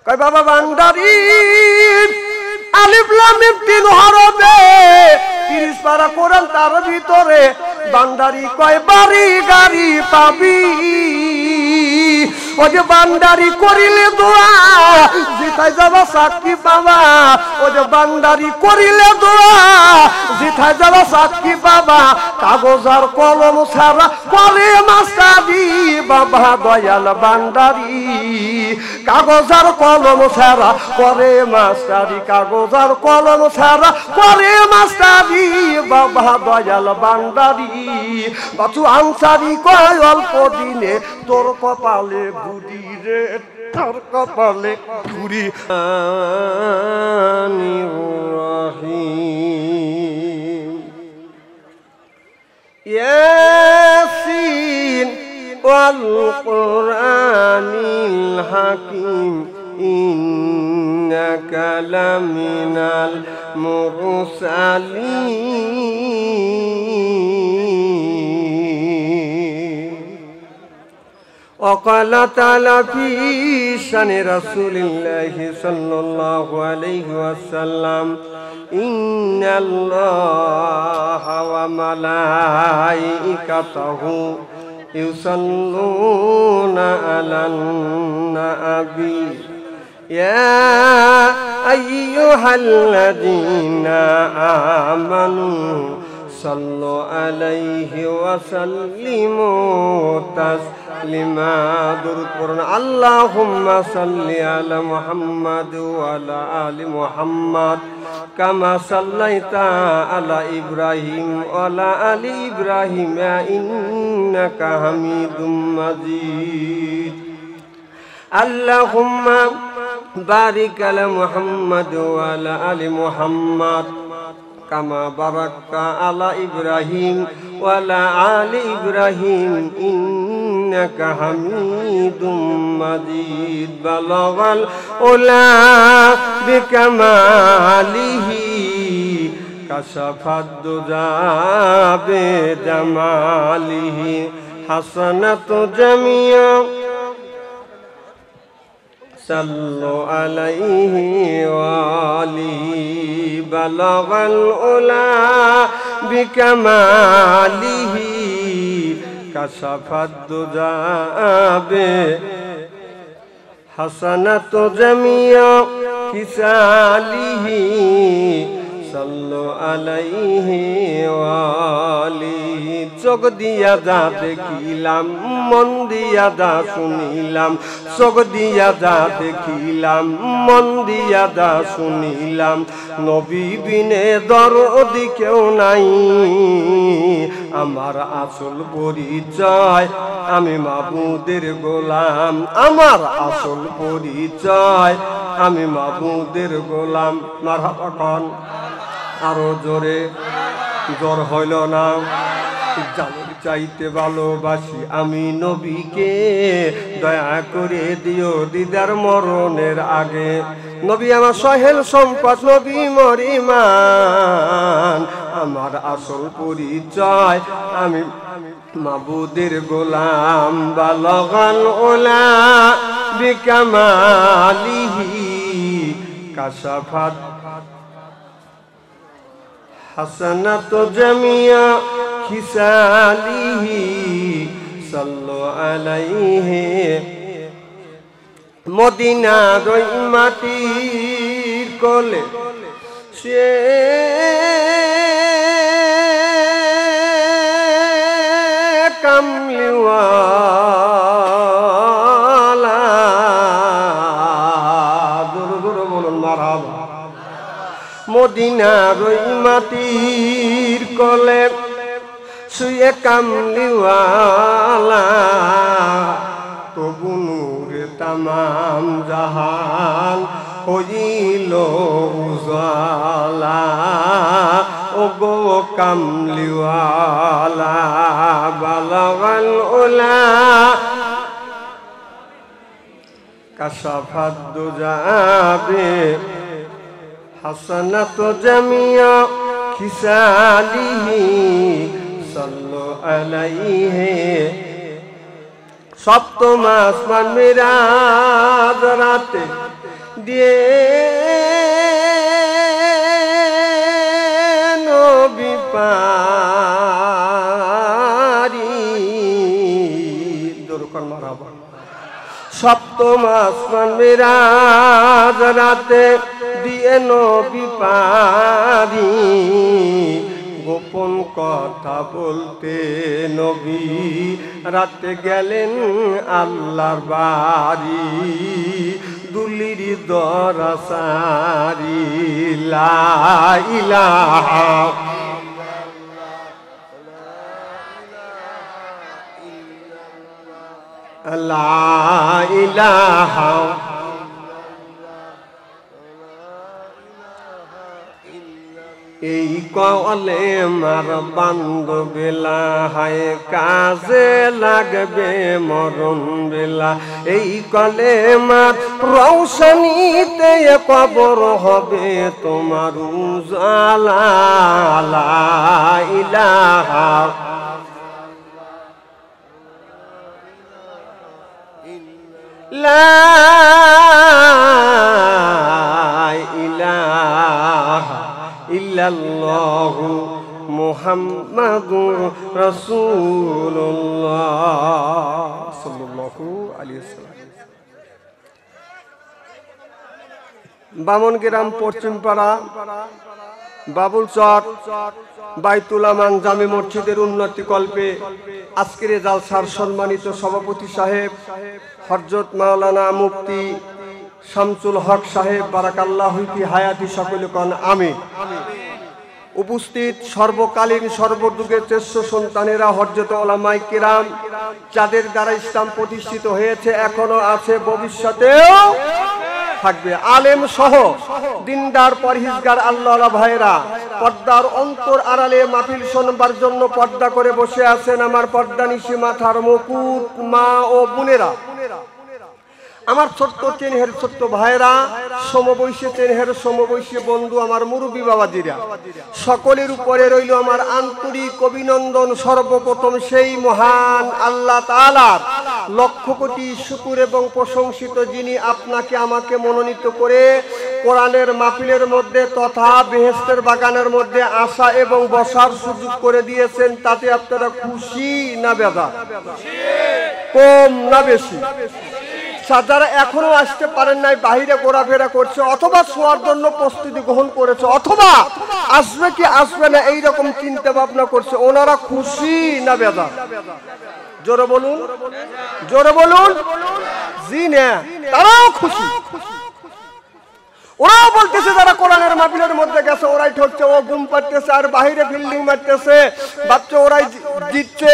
কয় বাবা ভান্ডারি আলিফ লাম মিম তিন হরফে 30 পারা কোরআন তার ভিতরে ভান্ডারি কয় বাড়ি গাড়ি পাবি ও যে ভান্ডারি করিলে দোয়া জিতাই যাবা সাক্ষী পাবা ও যে ভান্ডারি করিলে দোয়া জিতাই যাবা সাক্ষী পাবা কাগজ আর কলম ছাড়া করে মাস্টারি বাবা দয়াল ভান্ডারি কাগজ আর কলম ছাড়া করে মাস্টারি কাগজ আর কলম ছাড়া করে মাস্টারি বাবা দয়াল ভান্ডারি বাচু আনসারি কয় অল্প দিনে তোর কপালে ঘুরি রে তোর কপালে ঘুরি ইয়াসিন ওয়াল কুরআনিল হাকিম ইন্নাকা লামিনাল মুরসালিন وقال تعالى في شأن رسول الله صلى الله عليه وسلم إن الله وملائكته يصلون على النبي يا أيها الذين آمنوا صلوا عليه وسلموا تسليما اللهم صل على محمد وعلى آل محمد كما صليت على إبراهيم وعلى آل إبراهيم إنك حميد مجيد اللهم بارك على محمد وعلى آل محمد كما باركت على إبراهيم وعلى آل إبراهيم إنك حميد مجيد بلغ العلا بكماله كشف الدجى بجماله حسنت جميع صلوا عليه وآله بلغ العلا بكماله كشف الدجى حسنت جميع خصاله صلوا عليه وآله চোখ দিয়া যা দেখিলাম মন দিয়া যা শুনিলাম চোখ দিয়া যা দেখিলাম মন দিয়া যা শুনিলাম নবী বিনে দরদি কেউ নাই আমার আসল পরিচয় আমি মাবুদের গোলাম আমার আসল পরিচয় আমি মাবুদের গোলাম মারহাবা কোন আরো জোরে জ্বর হইল না জানের চাইতে ভালোবাসি আমি নবীকে দয়া করে দিও দিদার মরণের আগে নবী আমার সহেল সম্পদ নবী মরিমান আমার আসল পরিচয় আমি মাবুদের গোলাম বালগাল ওলা বিকামালিহি কাশাফাত حسنت جميع خصاله صلوا عليه মদিনা রই মাটির কোলে সে কামলিওয়ালা জোরে জোরে বলুন মারহাবা মদিনা রই মাটির কোলে শুয়ে কামলিওয়ালা তবু নূরে তামাম জাহান হইল উজালা ও গো কামলিওয়ালা বালাগাল উলা কাশাফাদ দুজাবে حسنت جميع خصاله صلوا عليه সপ্তম আসমান মিরাজ রাতে দিয়ে নবী পারি দরকার মারাবা সপ্তম আসমান মিরাজ রাতে দিয়ে নবী পারি গোপন কথা বলতে নবী রাতে গেলেন আল্লাহর বাড়ি দুলির দরসারি লা ইলাহা লা ইলাহা এই কলেমার বান্ধবেলা হায় কাজে লাগবে মরণ বেলা এই কলেমার রৌশনীতে কবর হবে তোমার উজালা লা ইলাহা লা ইলাহা ইল্লাল্লাহু মুহাম্মাদুর রাসূলুল্লাহ সাল্লাল্লাহু আলাইহি ওয়াসাল্লাম। বামনগ্রাম পশ্চিমপাড়া বাবুল চক বাইতুল আমান জামে মসজিদের উন্নতি কল্পে আজকের জালসার সম্মানিত সভাপতি সাহেব হযরত মাওলানা মুফতি শামসুল হক সাহেব বারাকাল্লাহু ফি হায়াতি সকলে কোন আমিন। উপস্থিত সর্বকালীন সর্বযুগের শ্রেষ্ঠ সন্তানেরা হযরত উলামায়ে কিরাম যাদের দ্বারা ইসলাম প্রতিষ্ঠিত হয়েছে এখনো আছে ভবিষ্যতেও থাকবে আলেম সহ দিনদার পরহেজগার আল্লাহওয়ালা ভাইরা পর্দার অন্তর আড়ালে মাহফিল শুনবার জন্য পর্দা করে বসে আছেন আমার পর্দানিশি মাথার মুকুট মা ও বোনেরা আমার ছোট্ট চেনহের ছোট্ট ভাইরা সমবয়সী চেনহের সমবয়সী বন্ধু আমার মুরব্বী বাবাজিরা সকলের উপরে রইল আমার আন্তরিক অভিনন্দন। সর্বপ্রথম সেই মহান আল্লাহ তাআলার লক্ষ কোটি শুকর এবং প্রশংসিত যিনি আপনাকে আমাকে মনোনীত করে কোরআনের মাহফিলের মধ্যে তথা বেহেশতের বাগানের মধ্যে আসা এবং বসার সুযোগ করে দিয়েছেন তাতে আপনারা খুশি না বেজার কম না বেশি? যারা এখনো আসতে পারেন নাই বাহিরে ঘোরাফেরা করছে অথবা শোয়ার জন্য প্রস্তুতি গ্রহণ করেছে অথবা আসবে কি আসবে না এইরকম চিন্তা ভাবনা করছে ওনারা খুশি না বেজার? জোরে বলুন জোরে বলুন। জি না তারাও খুশি। ওরাও বলতেছে যারা কোরআনের মাহফিলের মধ্যে গেছে ওরাই ঠকছে ও ঘুম পাড়তেছে আর বাহিরে ফিল্ডিং মারতেছে বাচ্চা ওরাই জিতছে।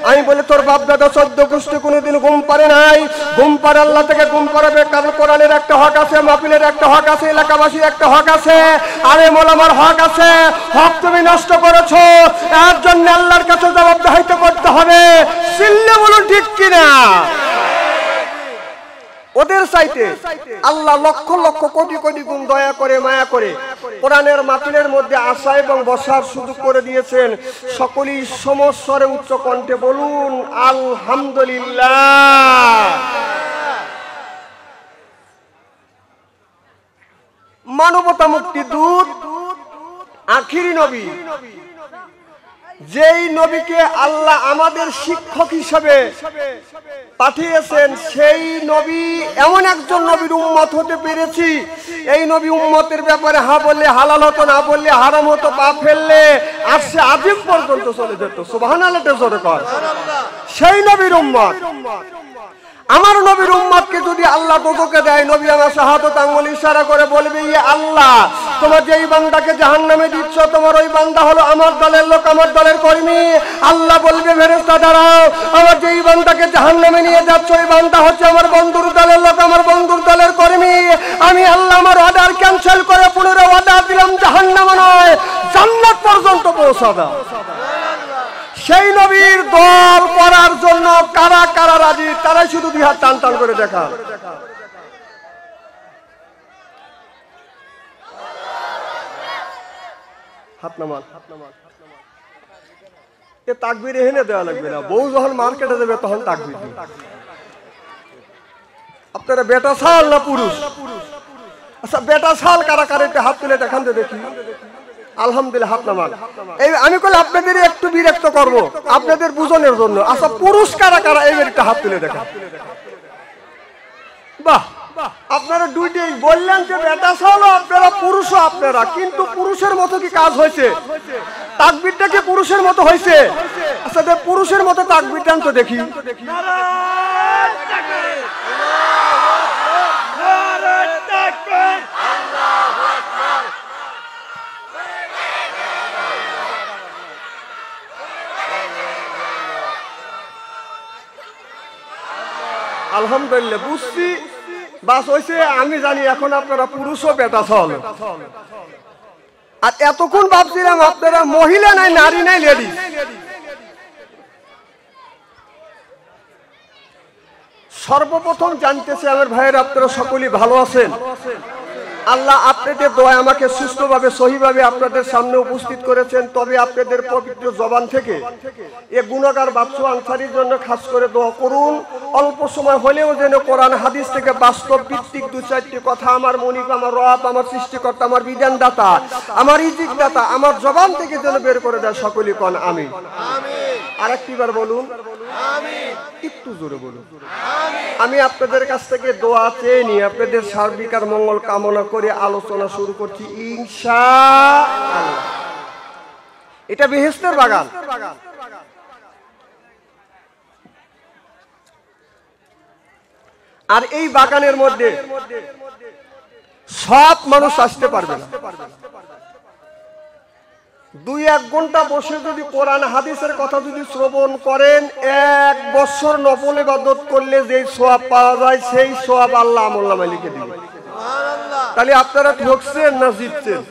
আমি বলি তোর বাপ দাদা 14 গোষ্ঠী কোনোদিন ঘুম পারে নাই। ঘুম পারে আল্লাহ থেকে ঘুম পাড়াবে কারণ কোরআনের একটা হক আছে মাহফিলের একটা হক আছে এলাকাবাসীর একটা হক আছে আলেম ওলামার হক আছে। হক তুমি নষ্ট করেছো এর জন্য আল্লাহর কাছে জবাবদিহি করতে হবে। চিল্লে বলুন ঠিক কিনা? ওদের চাইতে আল্লাহ লক্ষ লক্ষ কোটি কোটি গুণ দয়া করে মায়া করে কোরআনের মাহফিলের মধ্যে আসা এবং বসার সুযোগ করে দিয়েছেন। সকলেই সমস্বরে উচ্চ কণ্ঠে বলুন আলহামদুলিল্লাহ। মানবতা মুক্তি দূত আখিরি নবী যেই নবীকে আল্লাহ আমাদের শিক্ষক হিসেবে পাঠিয়েছেন সেই নবী এমন একজন নবীর উম্মত হতে পেরেছি এই নবী উম্মতের ব্যাপারে হা বললে হালাল হতো না বললে হারাম হতো পাপ ফেললে আরশে আজিম পর্যন্ত চলে যেত। সুবহানাল্লাহ জোরে কর। সেই নবীর উম্মত আমার নবীর উম্মতকে যদি আল্লাহ দোজখে দেয় নবী আমার শাহাদাত আঙ্গুল ইশারা করে বলবে ইয়ে আল্লাহ তোমার যেই বান্দাকে জাহান্নামে দিচ্ছ তোমার ওই বান্দা হলো আমার দলের লোক আমার দলের কর্মী। আল্লাহ বলবে ফেরেশতা দাঁড়াও আমার যেই বান্দাকে জাহান্নামে নিয়ে যাচ্ছ ওই বান্দা হচ্ছে আমার বন্ধুর দলের লোক আমার বন্ধুর দলের কর্মী। আমি আল্লাহ আমার অর্ডার ক্যান্সেল করে পুনরায় অর্ডার দিলাম জাহান্নামে নয় জান্নাত পর্যন্ত পৌঁছা দাও। সেই নবীর দল করার জন্য কারা কারা রাজি তারাই শুধু দুই হাত টান টান করে দেখা। হাত নামান এ তাকবীর এখানে দেওয়া লাগবে না। বউ যখন মার্কেটে যাবে তখন তাকবীর। আপনারা বেটা ছাড় না পুরুষ? আচ্ছা বেটা শাল কারা কারা একটু হাত তুলে দেখান তো দেখি। আলহামদুলিল্লাহ হাত নামান। এই আমি কইলে আপনাদের একটু বিরক্ত করব আপনাদের বুঝনের জন্য। আচ্ছা পুরুষ কারা কারা এই একটা হাত তুলে দেখান। বাহ, আপনারা দুইটাই বললেন যে বেটা শালও আপনারা পুরুষও আপনারা, কিন্তু পুরুষের মতো কি কাজ হয়েছে? তাকবীরটা কি পুরুষের মতো হয়েছে? আচ্ছা পুরুষের মতো তাকবীরটা তো দেখি। আলহামদুলিল্লাহ বুঝছি, বাস হয়েছে। আমি জানি এখন আপনারা পুরুষও বেটা ছল। আর এতক্ষণ ভাবছিলাম আপনারা মহিলা নাই, নারী নাই, লেডিস। সর্বপ্রথম জানতেছি আমার ভাইয়ের আপনারা সকলেই ভালো আছেন। আল্লাহ আপনাদের দোয়া আমাকে সুস্থভাবে সহিভাবে আপনাদের সামনে উপস্থিত করেছেন। তবে আপনাদের পবিত্র জবান থেকে এ গুণাগার বাদশা আনসারীর জন্য খাস করে দোয়া করুন। অল্প সময় হলেও যেন কোরআন হাদিস থেকে বাস্তব ভিত্তিক দু চারটি কথা আমার মনিব, আমার রব, আমার সৃষ্টিকর্তা, আমার বিধানদাতা, আমার রিজিকদাতা আমার জবান থেকে যেন বের করে দেয়। সকলেই কোন আমিন। আরেকটিবার বলুন আমিন। একটু জোরে বলুন আমিন। আমি আপনাদের কাছ থেকে দোয়া চেয়ে নিয়ে আপনাদের সার্বিক আর মঙ্গল কামনা করে আলোচনা শুরু করছি ইনশাআল্লাহ। এটা বেহেশতের বাগান। আর এই বাগানের মধ্যে সব মানুষ আসতে পারবে না। 2-1 ঘন্টা বসে যদি কোরআন হাদিসের কথা যদি শ্রবণ করেন, 1 বছর নফল ইবাদত করলে যেই সওয়াব পাওয়া যায় সেই সওয়াব আল্লাহ আমলনামায় লিখে দিবেন। সুবহানাল্লাহ। তাহলে আপনারা ঠকছেন না জিতছেন?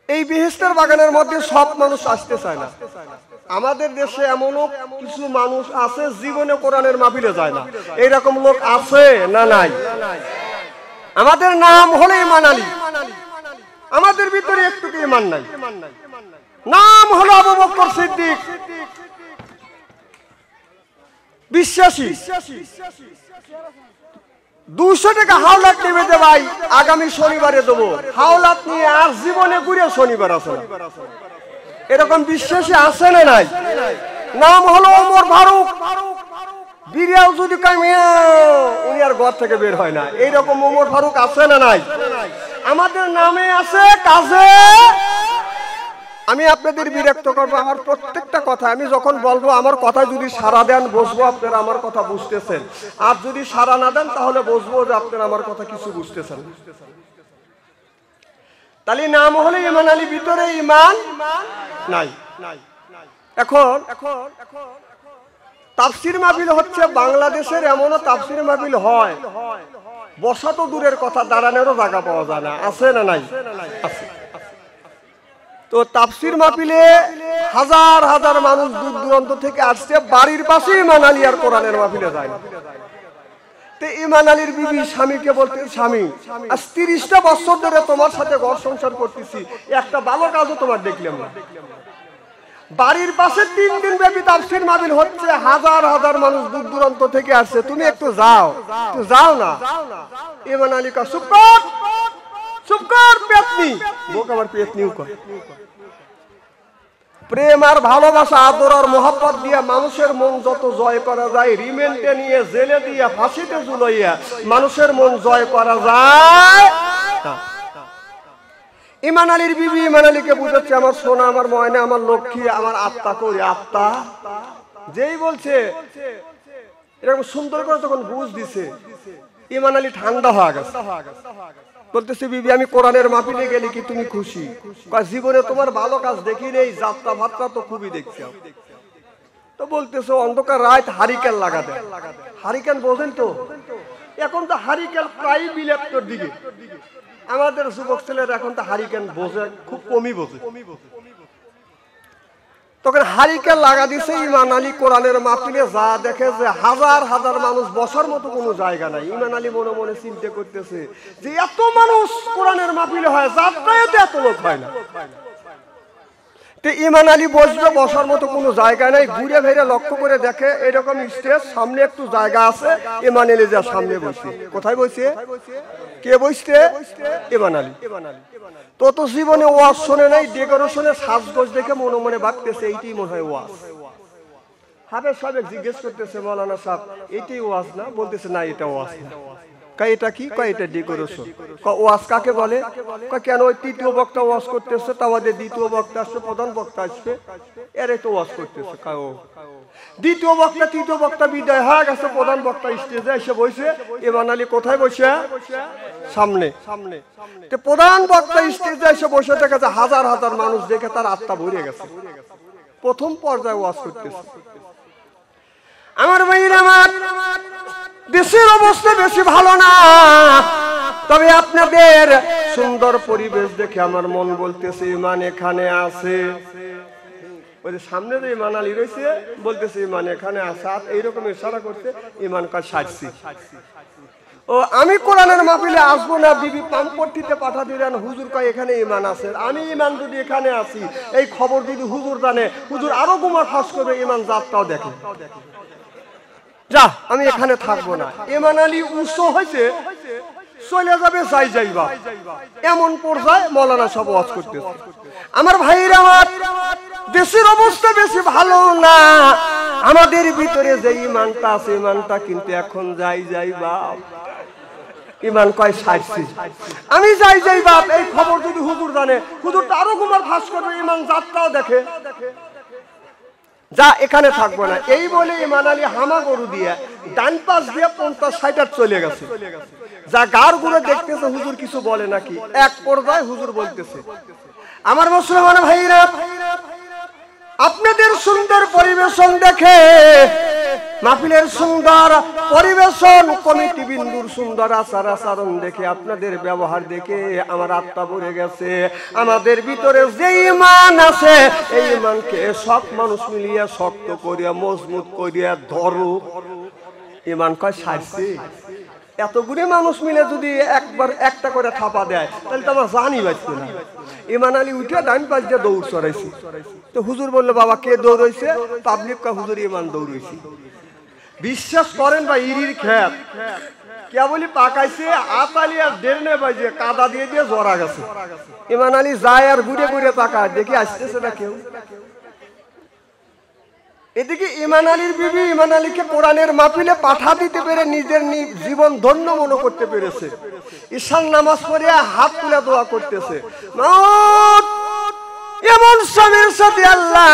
এই বেহেশতের বাগানের মধ্যে সব মানুষ আসতে চায় না। আমাদের দেশে এমনও কিছু মানুষ আছে জীবনে কোরআনের মাহফিলে যায় না। এইরকম লোক আছে না নাই? আমাদের নাম হলো ইমান আলী, আমাদের ভিতরে একটু ঈমান নাই। নাম হলো আবু বকর সিদ্দিক, বিশ্বাসী। 200 টাকা হাওলাত নেবে দে ভাই, আগামী শনিবারে দেবো। হাওলাত নিয়ে আর জীবনে ঘুরে শনিবার আসে না। এরকম বিশ্বাসী আছে না নাই? নাম হলো ওমর ফারুক, বিড়াল যদি কামিয়া উনি আর ঘর থেকে বের হয় না। এইরকম ওমর ফারুক আছে না নাই? আমাদের নামে আছে, কাজে। আমি আপনাদের বিরক্ত করবো আমার প্রত্যেকটা কথা। আমি যখন বলবো আমার কথা যদি সাড়া দেন বুঝবো আপনারা আমার কথা বুঝতেছেন, আর যদি সাড়া না দেন তাহলে বুঝবো যে আপনারা আমার কথা কিছু বুঝতেছেন। তাহলে নাম হলে ইমান আলী, ভিতরে ইমান নাই। এখন তাফসির মাহফিল হচ্ছে বাংলাদেশের, এমনও তাফসির মাহফিল হয় বসা তো দূরের কথা, দাঁড়ানোরও জায়গা পাওয়া যায় না। আছে না নাই? আছে। তো তাফসির মাহফিলে হাজার হাজার মানুষ দূর দূরান্ত থেকে আসছে, বাড়ির পাশে ইমান আলী আর কোরআনের মাহফিলে যায় না। তো ইমান আলীর বিবি স্বামীকে বলতে, স্বামী আজ 30টা বছর ধরে তোমার সাথে ঘর সংসার করতেছি, একটা ভালো কাজও তোমার দেখলাম না। বাড়ির পাশে 3 দিন ব্যাপী তাফসির মাহফিল হচ্ছে, হাজার হাজার মানুষ দূর দূরান্ত থেকে আসছে, তুমি একটু যাও, একটু যাও না। ইমান আলী কা চুপ কর, চুপ কর পেতনি, বোক আমার পেতনিও কয়। প্রেম আর ভালোবাসা, আদর আর মোহাব্বত দিয়ে মানুষের মন যত জয় করা যায়, রিমেন্টে নিয়ে জেলে দিয়ে ফাঁসিতে ঝুলাইয়া মানুষের মন জয় করা যায়। ইমান আলীর বিবি ইমান আলীকে বুঝাচ্ছে, আমার সোনা, আমার ময়না, আমার লক্ষ্মী, আমার আত্মা করি, আত্মা। যেই বলছে এরকম সুন্দর করে তখন বুঝ দিছে, ইমান আলী ঠান্ডা হয়ে গেছে। বলতেছে, বিবি আমি কোরআনের মাহফিলে গেলি কি তুমি খুশি? জীবনে তোমার ভালো কাজ দেখি নেই, যাত্রা ভাত্রা তো খুবই দেখছি। তো বলতেছে, অন্ধকার রাত হারিকেন লাগা দেয়। হারিকেন বোঝেন তো? এখন তো হারিকেন প্রায় বিলেপ্তর দিকে। আমাদের যুবক ছেলেরা এখন তো হারিকেন বোঝে, খুব কমই বোঝে। তখন হারিকেন লাগা দিছে ইমান আলী কোরআনের মাহফিলে, যা দেখে যে হাজার হাজার মানুষ বসার মতো কোনো জায়গা নাই। ইমান আলী মনে মনে চিন্তা করতেছে যে এত মানুষ কোরআনের মাহফিলে হয়, যাত্রায় এত লোক হয় না। তো ইমান আলী বসবে, বসার মতো কোনো জায়গা নাই, ঘুরে ফিরে লক্ষ্য করে দেখে এরকম স্টেজ, সামনে একটু জায়গা আছে, ইমান আলী যা সামনে বসে। কোথায় বসে? কে বসতে? ইমান আলী। তো জীবনে ওয়াজ শোনে নাই, ডেকোরেশনের সাজগোজ দেখে মনে মনে ভাবতেছে এইটাই মনে হয় ওয়াজ। হাফেজ সাহেব জিজ্ঞেস করতেছে, মৌলানা সাহেব এইটাই ওয়াজ না? বলতেছে না, এটা ওয়াজ না। কয় এটা কি? কয় এটা ডেকোরেশন। ওয়াজ কাকে বলে? কেন ওই তৃতীয় বক্তা ওয়াজ করতেছে, তা আমাদের দ্বিতীয় বক্তা আসবে, প্রধান বক্তা আসবে, এর তো ওয়াজ করতেছে। দ্বিতীয় বক্তা তৃতীয় বক্তা বিদায় হয়ে গেছে, প্রধান বক্তা স্টেজে এসে বসে। ইমান আলী কোথায় বসে? সামনে। প্রধান বক্তা স্টেজে এসে বসে দেখেছে হাজার হাজার মানুষ, দেখে তার আত্মা ভরে গেছে। প্রথম পর্যায়ে ওয়াজ করতেছে। আমার ভাইরা, আমার দেশের অবস্থা বেশি ভালো না, তবে আপনাদের সুন্দর পরিবেশ দেখে আমার মন বলতেছে ইমান এখানে আছে। ওই যে সামনে যে ইমান আলী রয়েছে, বলতেছে ইমান এখানে আছে, এইরকম ইশারা করতে। ইমান কাজ সাজছি। ও আমি কোরআনের মাহফিলে আসবো না, বিবি পাম্পট্টিতে পাঠা দিলেন, হুজুর কয় এখানে ইমান আছে। আমি ইমান যদি এখানে আছি, এই খবর যদি হুজুর জানে, হুজুর আরো গুমার ফাঁস করবে, ইমান যাত্রাও দেখে। যা, আমি এখানে থাকবো না। ইমান আলী উৎস হয়েছে, চলে যাবে যাই যাইবা, এমন পর্যায়ে মৌলানা সব ওয়াজ করতেছে। আমার ভাইরা, আমার দেশের অবস্থা বেশি ভালো না, আমাদের ভিতরে যে ইমানটা আছে, ইমানটা কিন্তু এখন যাই যাইবা। ইমান কয় সাজছি, আমি যাই যাইবা, এই খবর যদি হুজুর জানে, হুজুরটা আরো গুমার ফাঁস করবে, ইমান যাত্রাও দেখে। যা, এখানে থাকবো না। এই বলে ইমান আলী হামা গরু দিয়ে ডান পাশ দিয়ে 50-60 চলে গেছে। যা গার গুলো দেখতেছে হুজুর কিছু বলে নাকি, এক পর্যায়ে হুজুর বলতেছে, আমার মুসলমান ভাইরা, আপনাদের সুন্দর পরিবেশন দেখে, মাহফিলের সুন্দর পরিবেশন, কমিটি বিন্দুর সুন্দর আচার আচরণ দেখে, আপনাদের ব্যবহার দেখে আমার আত্মা ভরে গেছে। আমাদের ভিতরে যে ঈমান আছে, এই ঈমানকে সব মানুষ মিলিয়ে শক্ত করিয়া মজবুত করিয়া ধরো। ঈমান কয় সাজছে। এতগুলি মানুষ মিলে যদি একবার একটা করে থাপা দেয়, তাহলে তো আমার জানি বাঁচতো না। ইমান আলী উঠে ডান পাশ দিয়ে দৌড় চড়াইছি। তো হুজুর বললো, বাবা কে দৌড়াইছে? পাবলিক কা হুজুর ইমান দৌড়াইছি। বিশ্বাস করেন বা ইরির খেত কে বলি পাকাইছে, আতালি আর দেড়নে বাজে কাদা দিয়ে দিয়ে জড়া গেছে। ইমান আলী যায় আর ঘুরে ঘুরে তাকায়, দেখি আসতেছে না কেউ। এদিকে ইমান আলীর বিবি ইমান আলীকে কোরআনের মাহফিলে পাঠা দিতে পেরে নিজের জীবন ধন্য মনে করতে পেরেছে। ঈশান নামাজ পড়ে হাত তুলে দোয়া করতেছে, মাওলানা এমন স্বামীর সাথে আল্লাহ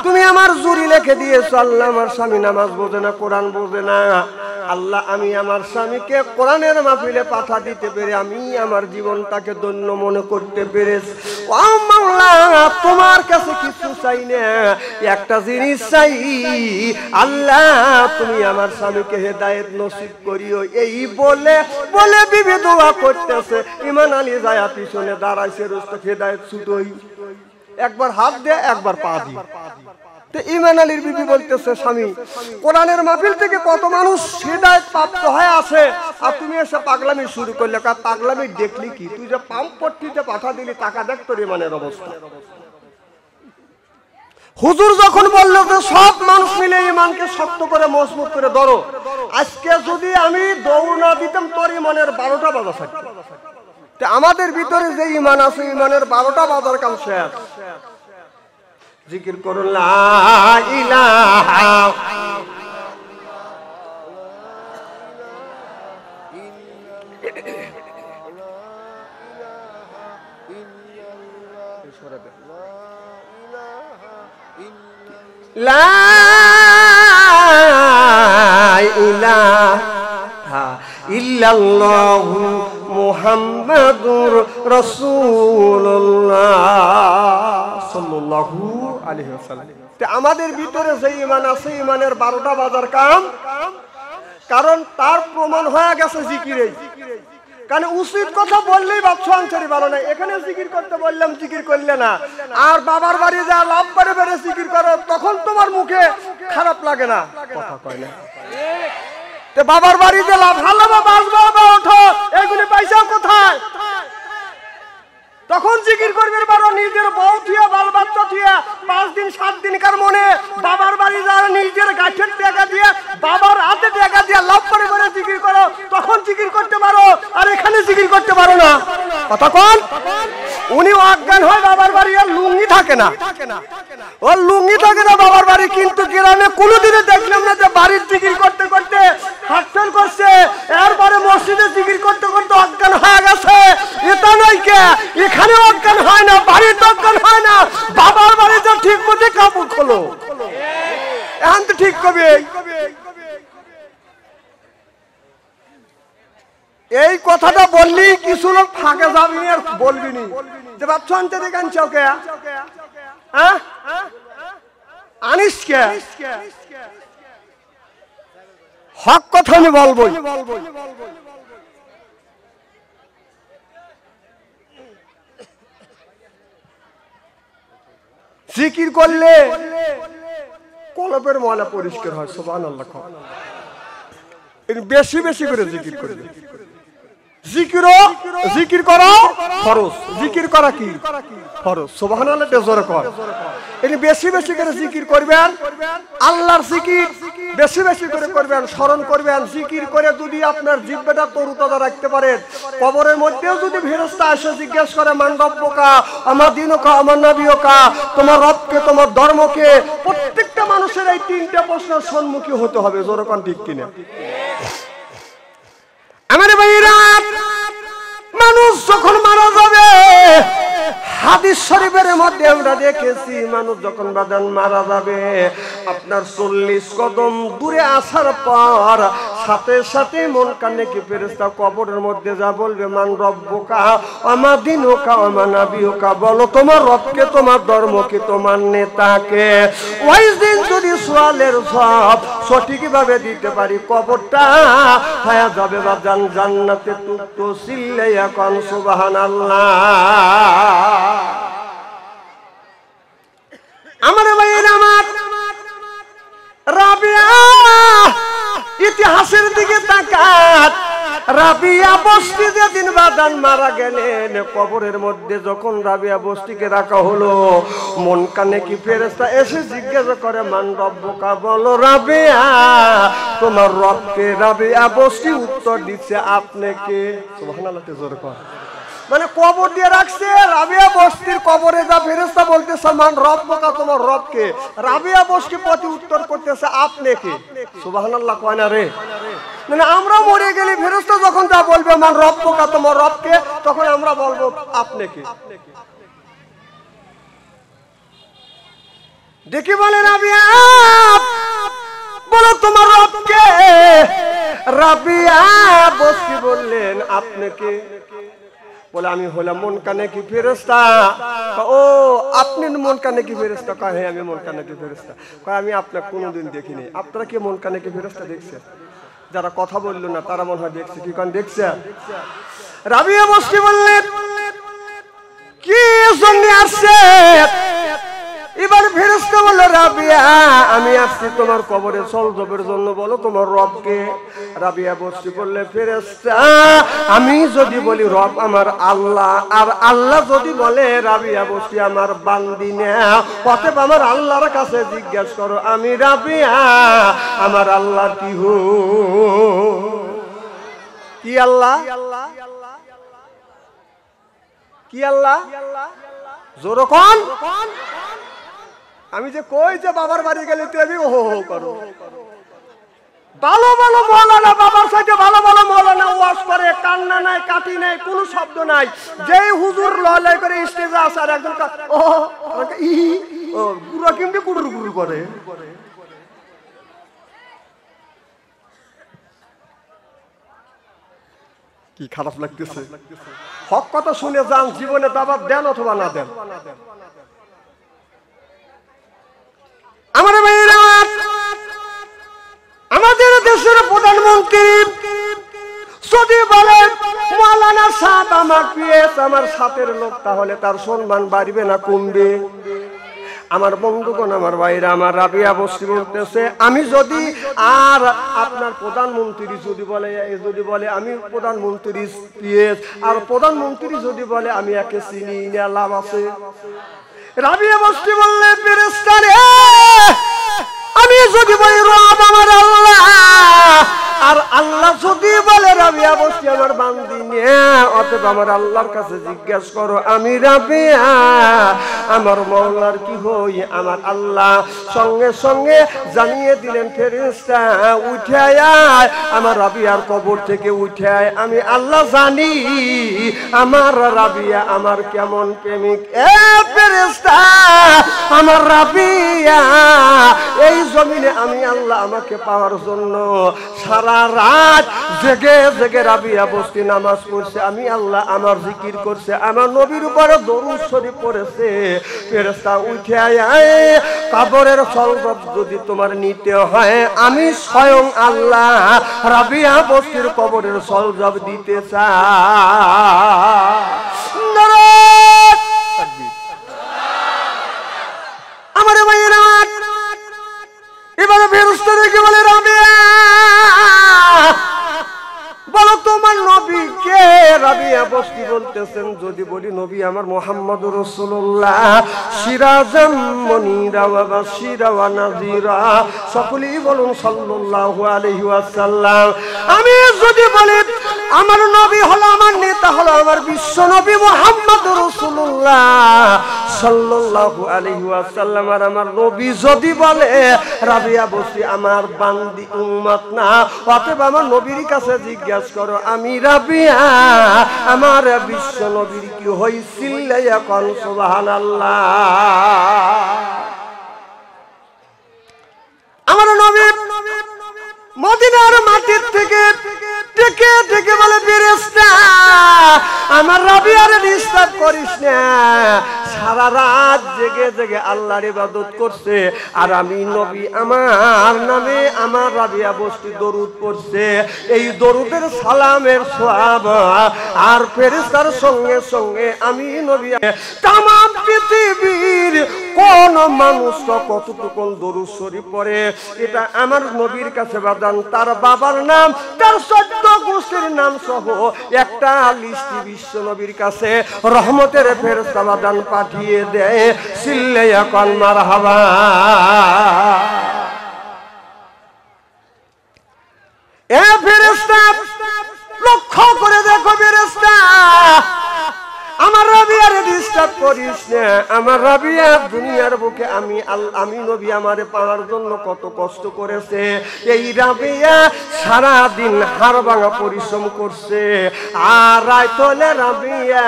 তুমি আমার জুরি লিখে দিয়েছো। আল্লাহ, আমার স্বামী নামাজ বোঝে না, কোরআন বোঝে না। আল্লাহ, আমি আমার স্বামীকে কোরআনের মাহফিলে পাঠা দিতে পেরে আমি আমার জীবনটাকে ধন্য মনে করতে পেরেছি। ও মাওলানা, তোমার কাছে কিছু চাই না, একটা জিনিস চাই। আল্লাহ, তুমি আমার স্বামীকে হেদায়েত নসিব করিও। এই বলে বলে বিবি দোয়া করতেছে। ইমান আলী যায় পিছনে দাঁড়াইছে, রোস্ত হেদায়েত ছুটোই, একবার হাত দে, একবার পা দি। তো ইমান আলীর বিবি বলতেছে, স্বামী, কোরআনের মাহফিল থেকে কত মানুষ হিদায়াত প্রাপ্ত হয়ে আছে, আর তুমি এসে পাগলামি শুরু করলে। পাগলামি দেখলি কি? তুই যে পাম্পট্টিতে পাঠা দিলি, টাকা দেখ তোর ইমানের অবস্থা। হুজুর যখন বললো যে সব মানুষ মিলে ইমানকে শক্ত করে মজবুত করে ধরো, আজকে যদি আমি দৌড় না দিতাম, তোর ইমানের 12টা বাজা থাকতো। আমাদের ভিতরে যে ইমান আছে, ইমানের 12টা বাজার কাম শেষ। জিকির করুন, লা ইলাহা লা ইলাহা ইল্লাল্লাহু মুহাম্মাদুর রাসূলুল্লাহ সাল্লাল্লাহু আলাইহি ওয়াসাল্লাম। আমাদের ভিতরে যে ঈমান আছে, ঈমানের 12টা বাজার কাম। কারণ তার প্রমাণ হয়ে গেছে জিকিরে। কারণ উচিত কথা বললেই বাচ্চা আনসারি ভালো না। এখানে জিকির করতে বললাম, জিকির করলে না। আর বাবার বাড়ি যা লাভ বাড়ে বেড়ে জিকির করো, তখন তোমার মুখে খারাপ লাগে না, কথা কয় না। বাবার বাড়িতে লাভ ভালো বা বাসবা বা ওঠো, এগুলি পয়সা কোথায়? তখন জিকির করবে পারো নিজের বউ থিয়া বাল বাচ্চা থিয়া 5 দিন 7 দিনকার মনে বাবার বাড়ি যারা নিজের গাছের টাকা দিয়ে বাবার হাতে টাকা দিয়ে লাভ করে করে জিকির করো, তখন জিকির করতে পারো। আর এখানে জিকির করতে পারো না। কথা কোন? উনি অজ্ঞান হয় বাবার বাড়ি, আর লুঙ্গি থাকে না, ওর লুঙ্গি থাকে না বাবার বাড়ি। কিন্তু গ্রামে কোনোদিনে দেখলাম না যে বাড়ির জিকির করতে করতে হাটফেল করছে, এরপরে মসজিদে জিকির করতে করতে অজ্ঞান হয়ে গেছে। এটা নয় কে, এখানে অজ্ঞান হয় না, বাড়িতে অজ্ঞান হয় না, বাবার বাড়িতে ঠিক মতো কাপড় খোলো। এখন তো ঠিক কবে এই কথাটা বললি কিছু লোক ফাঁকে যাবি আর বলবি নি যে বাচ্চা আনতে দেখান চৌকে আনিস কে? হক কথা আমি বলবো। জিকির করলে কলবের ময়লা পরিষ্কার হয়। সুবহানাল্লাহ। বেশি বেশি করে জিকির করবে। জিকির করা ফরজ। জিকির করা কি ফরজ? সুবহানাল্লাহ জোরে কর। এই বেশি বেশি করে জিকির করবেন, আল্লাহর জিকির বেশি বেশি করে করবেন, স্মরণ করবেন। জিকির করে যদি আপনার জিহ্বাটা তরুতাজা রাখতে পারেন, কবরের মধ্যেও যদি ফেরেশতা এসে জিজ্ঞেস করে মান রব্বুকা, আমার দিনুকা, আমার নবিয়ুকা, তোমার রবকে, তোমার ধর্মকে, প্রত্যেকটা মানুষের এই 3টা প্রশ্নের সম্মুখীন হতে হবে। জোরে কোন ঠিক কিনা? আমার ভাইরা, মানুষ যখন মারা যাবে, হাদিস শরীফের মধ্যে আমরা দেখেছি মানুষ যখন বাদান মারা যাবে, আপনার 40 কদম দূরে আসার পর সাথে সাথে মন কানে কি ফেরেশতা কবরের মধ্যে যা বলবে মান রব্বুকা ওয়া দিনুকা ওয়া নবিয়ুকা, বলো তোমার রবকে, তোমার ধর্মকে, তোমার নেতাকে। ওই দিন যদি সোয়ালের সব সঠিকভাবে দিতে পারি, কবরটা হয়ে যাবে বা জান্নাতে তুকতো সিল্লাইয়া কোন সুবহানাল্লাহ। আমার ভাইয়েরা, আমার রাবিয়া ইতিহাসের দিকে তাকাত। রাবিয়া বস্তি যেদিন বাদান মারা গেলেন, কবরের মধ্যে যখন রাবিয়া বস্তিকে রাখা হলো, মন কানে কি ফেরেশতা এসে জিজ্ঞাসা করে মান রব্বুকা, বলো রাবিয়া তোমার রবকে। রাবিয়া বস্তি উত্তর দিচ্ছে আপনি কে? সুবহানাল্লাহ জোরে কর। মানে কবর দিয়ে রাখছে, রাবিয়া বস্তির কবরে যা ফেরেশতা বলতেছে মান রব্বুকা, তোমার রবকে। রাবিয়া বস্তি প্রতি উত্তর করতেছে আপনি কে? সুবহানাল্লাহ কয় না রে? মানে আমরা মরে গেলে ফেরেশতা যখন যা বলবে মান রব্বুকা, তোমার রবকে, তখন আমরা বলবো আপনি কে। দেখি বলে রাবিয়া বলো তোমার রবকে। রাবিয়া বস্তি বললেন আপনি কে? বলে আমি হলাম মন কানে কি ফেরেশতা। ও আপনি মন কানে কি ফেরেশতা? কয় হ্যাঁ আমি মন কানে কি ফেরেশতা। কয় আমি আপনাকে কোনোদিন দেখিনি। আপনারা কি মন কানে কি ফেরেশতা দেখছেন? যারা কথা বললো না তারা মনে হয় দেখছে। কি কোন দেখছে? রাবিয়া বস্তি বললেন কি জন্য আসছে? এবার ফেরেশতা বলল রাবিয়া আমি আসছি তোমার কবরে সলজবের জন্য, বলো তোমার রবকে। রাবিয়া বস্তি বললে ফেরেশতা আমি যদি বলি রব আমার আল্লাহ, আর আল্লাহ যদি বলে রাবিয়া বস্তি আমার বান্দি না, অতএব আমার আল্লাহর কাছে জিজ্ঞাসা করো আমি রাবিয়া আমার আল্লাহ কি হো? কি আল্লাহ? কি আল্লাহ? জোরে কোন? আমি যে কই যে বাবার বাড়ি গেলে তুমি ও হো করো। ভালো ভালো মৌলানা, বাবার সাথে ভালো ভালো মৌলানা ওয়াজ করে, কান্না নাই, কাটি নাই, কোনো শব্দ নাই। যেই হুজুর লয় করে স্টেজে আসে আর একজন ও গুরু কিন্তু গুরুর গুরু করে। কি খারাপ লাগতেছে। হক কথা শুনে যান, জীবনে দাবাত দেন অথবা না দেন। আমার ভাইরা, আমাদের দেশের প্রধানমন্ত্রী যদি বলে মাওলানা সাহেব আমার পিএস আমার সাথের লোক, তাহলে তার সম্মান বাড়বে না কমবে? আমার বন্ধুগণ, আমার ভাইরা, আমার রাবিয়া বস্তি বলতেছে, আমি যদি আর আপনার প্রধানমন্ত্রী যদি বলে আমি প্রধানমন্ত্রী আর প্রধানমন্ত্রী যদি বলে আমি একে চিনি না, লাভ আছে? রাবিয়া বস্তি বললে, ফেরেশতা রে, আমি যদি বলি রব আমার আল্লাহ, আর আল্লাহ যদি বলে রাবিয়া বস্তি আমার বান্দি নে, অতএব আমার আল্লাহর কাছে জিজ্ঞাসা করো আমি রাবিয়া আমার মওলার কি হই? আমার আল্লাহ সঙ্গে সঙ্গে জানিয়ে দিলেন, ফেরেশতা উঠে আয়, আমার রাবিয়ার কবর থেকে উঠে আয়, আমি আল্লাহ জানি আমার রাবিয়া আমার কেমন প্রেমিক। এ ফেরেশতা, আমার রাবিয়া এই জমিনে আমি আল্লাহ আমাকে পাওয়ার জন্য সারা রাত জেগে জেগে রাবিয়া বস্তি নামাজ পড়ছে, আমি আল্লাহ আমার জিকির করছে, আমার নবীর উপরে দরুদ শরীফ পড়েছে। ফেরেশতা উঠে আয়, কবরের সওয়াব যদি তোমার নিতে হয়, আমি স্বয়ং আল্লাহ রাবিয়া বস্তির কবরের সওয়াব দিতে চাই। আমার ভাইয়েরা, এবারে ফেরেশতা দেখে বলে, রাবিয়া বলো তোমার নবী কে? রাবিয়া বস্তি বলতেছেন, যদি বলি নবী আমার মুহাম্মদুর রাসূলুল্লাহ, সিরাজাম মুনিরা ওয়া বাশিরা ওয়া নাযিরা, সকলেই বলুন সাল্লাল্লাহু আলাইহি ওয়াসাল্লাম। আমি যদি বলি আমার নবী হলো, আমার নেতা হলো আমার বিশ্ব নবী মুহাম্মদুর রাসূলুল্লাহ সাল্লাল্লাহু আলাইহি ওয়াসাল্লাম, আর আমার নবী যদি বলে রাবিয়া বস্তি আমার বান্দি উম্মত না, অতএব আমার নবীর কাছে জিজ্ঞাসা করো আমি রাবিয়া আমার বিশ্ব নবীর কি হইছিল? এখন সুবহানাল্লাহ। আমার নবী মদিনার মাটির থেকে ডেকে ডেকে বলে, ফেরেশতা আমার রাবিয়ারে ডিস্টার্ব করিস না, সারা রাত জেগে জেগে আল্লাহর ইবাদত করছে, আর আমি নবী আমার নামে আমার রাবিয়া বস্তি দরুদ পড়ছে, এই দরুদের সালামের সওয়াব আর ফেরেশতার সঙ্গে সঙ্গে আমি নবী তামাম পৃথিবীর কোন মানুষ কতটুকু দরুদ শরীফ পড়ে, এটা আমার নবীর কাছে বাদান তার বাবার নাম, তার 14 গোষ্ঠীর নাম সহ একটা লিস্ট বিশ্ব নবীর কাছে রহমতের ফেরেশতা বাদান পাঠিয়ে দেয়। সিল্লে এখন মারহাবা। এ ফেরেশতা লক্ষ্য করে দেখো, ফেরেশতা আমার রাবিয়ারে ডিস্টার্ব করিস না, আমার রাবিয়া দুনিয়ার বুকে আমি নবী আমারে পাওয়ার জন্য কত কষ্ট করেছে, এই রাবিয়া সারা দিন হাড় ভাঙা পরিশ্রম করছে, আর রাত হলে রাবিয়া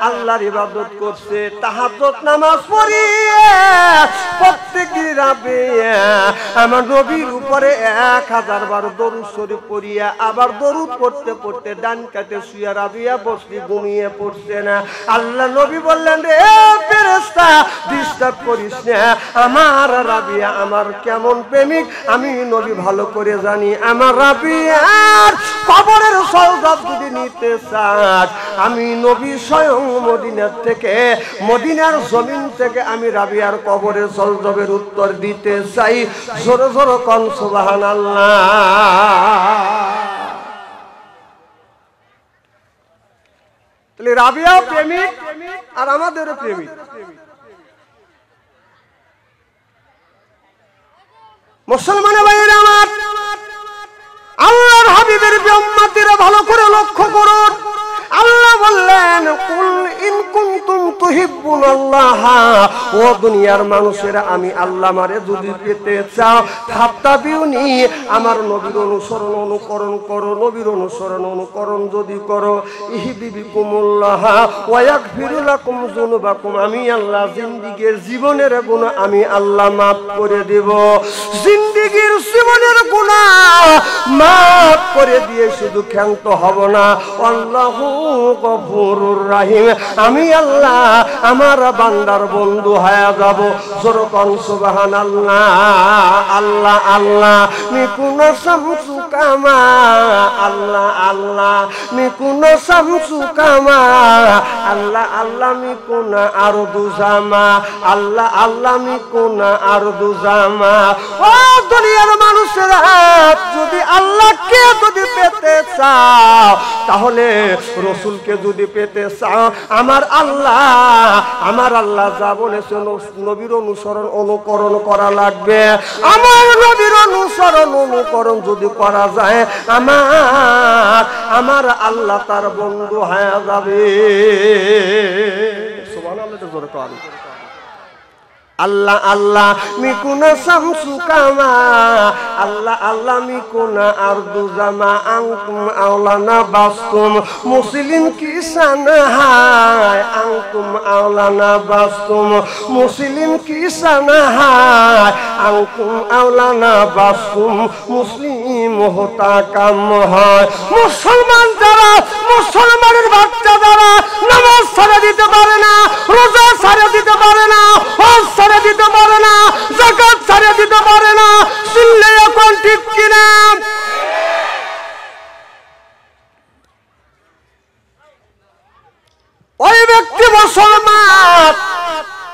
আল্লাহর ইবাদত করছে, তাহাজ্জুদ নামাজ পড়িয়ে প্রত্যেকদিন রাবিয়া আমার নবীর উপরে 1000 বার দরুদ শরীফ পড়িয়া আবার দরুদ পড়তে পড়তে ডান কাতে শুয়ে রাবিয়া বসলি ঘুমিয়ে পড়ছে না। আল্লাহ নবী বললেন, রে ফেরেশতা ডিস্টার্ব করিস না, আমার রাবিয়া আমার কেমন প্রেমিক আমি নবী ভালো করে জানি, আমার রাবিয়ার কবরের সওয়াব যদি নিতে চাস, আমি নবী স্বয়ং মদিনার থেকে মদিনার জমিন থেকে আমি রাবিয়ার কবরের সওয়াবের উত্তর দিতে চাই। জোরে জোরে কোন সুবহানাল্লাহ। তাহলে রাবিয়াও প্রেমিক আর আমাদেরও প্রেমিক। মুসলমান ভাইয়েরা আমার, আল্লাহর হাবিবের উম্মতিরা ভালো করে লক্ষ্য করুন। আল্লাহ বললেন, কুল ইন কুনতুম তুহিব্বুনাল্লাহ, ও দুনিয়ার মানুষেরা আমি আল্লাহ মারে যদি পেতে চাও, ফাত্তাবিউনি আমার নবীর অনুসরণ অনুকরণ করো, নবীর অনুসরণ অনুকরণ যদি করো, ইহবিবিকুমুল্লাহ ওয়া ইয়াগফিরু লাকুম যুনুবাকুম, আমি আল্লাহ জিন্দেগীর জীবনের গুনাহ আমি আল্লাহ মাফ করে দেব। জিন্দেগীর জীবনের গুনাহ মাফ করে দিয়ে শুধু ক্ষান্ত হব না, আল্লাহু গফুরুর রহিম, আমি আল্লাহ আমার বান্দার বন্ধু হয়ে যাব। জোরে কোন সুবহানাল্লাহ। আল্লাহ আল্লাহ নিপুণ শামসু কামা, আল্লাহ আল্লাহ মিকুন শামসু কামা আল্লাহ আল্লাহ মিকুন আরদু জামা আল্লাহ আল্লাহ মিকুন আরদু জামা ও দুনিয়ার মানুষেরা যদি আল্লাহকে যদি পেতে চাও তাহলে রাসূলকে যদি পেতে চাও আমার আল্লাহ যা বলেছে নবীর অনুকরণ করা লাগবে আমার নবীর অনুকরণ যদি করা যায় আমার আল্লাহ তার বন্ধু হয়ে যাবে সুবহানাল্লাহ জোরে কোন আল্লাহ আল্লাহ মিকুনা শামসু কামা আল্লাহ আল্লাহ মিকুনা আরদু জামা আনতুম আওলানা বাসতুম মুসলিম কিসান হায় আনতুম আওলানা বাসতুম মুসলিম কিসান হায় আনতুম আওলানা বাসতুম মুসলিম হতা কাম হয় মুসলমান যারা মুসলমানের বাচ্চা যারা নামাজ ছেড়ে দিতে পারে না রোজা ছেড়ে দিতে পারে না হজ ছেড়ে দিতে পারে না যাকাত ছেড়ে দিতে পারে না শুনলে এখন ঠিক কিনা ওই ব্যক্তি মুসলমান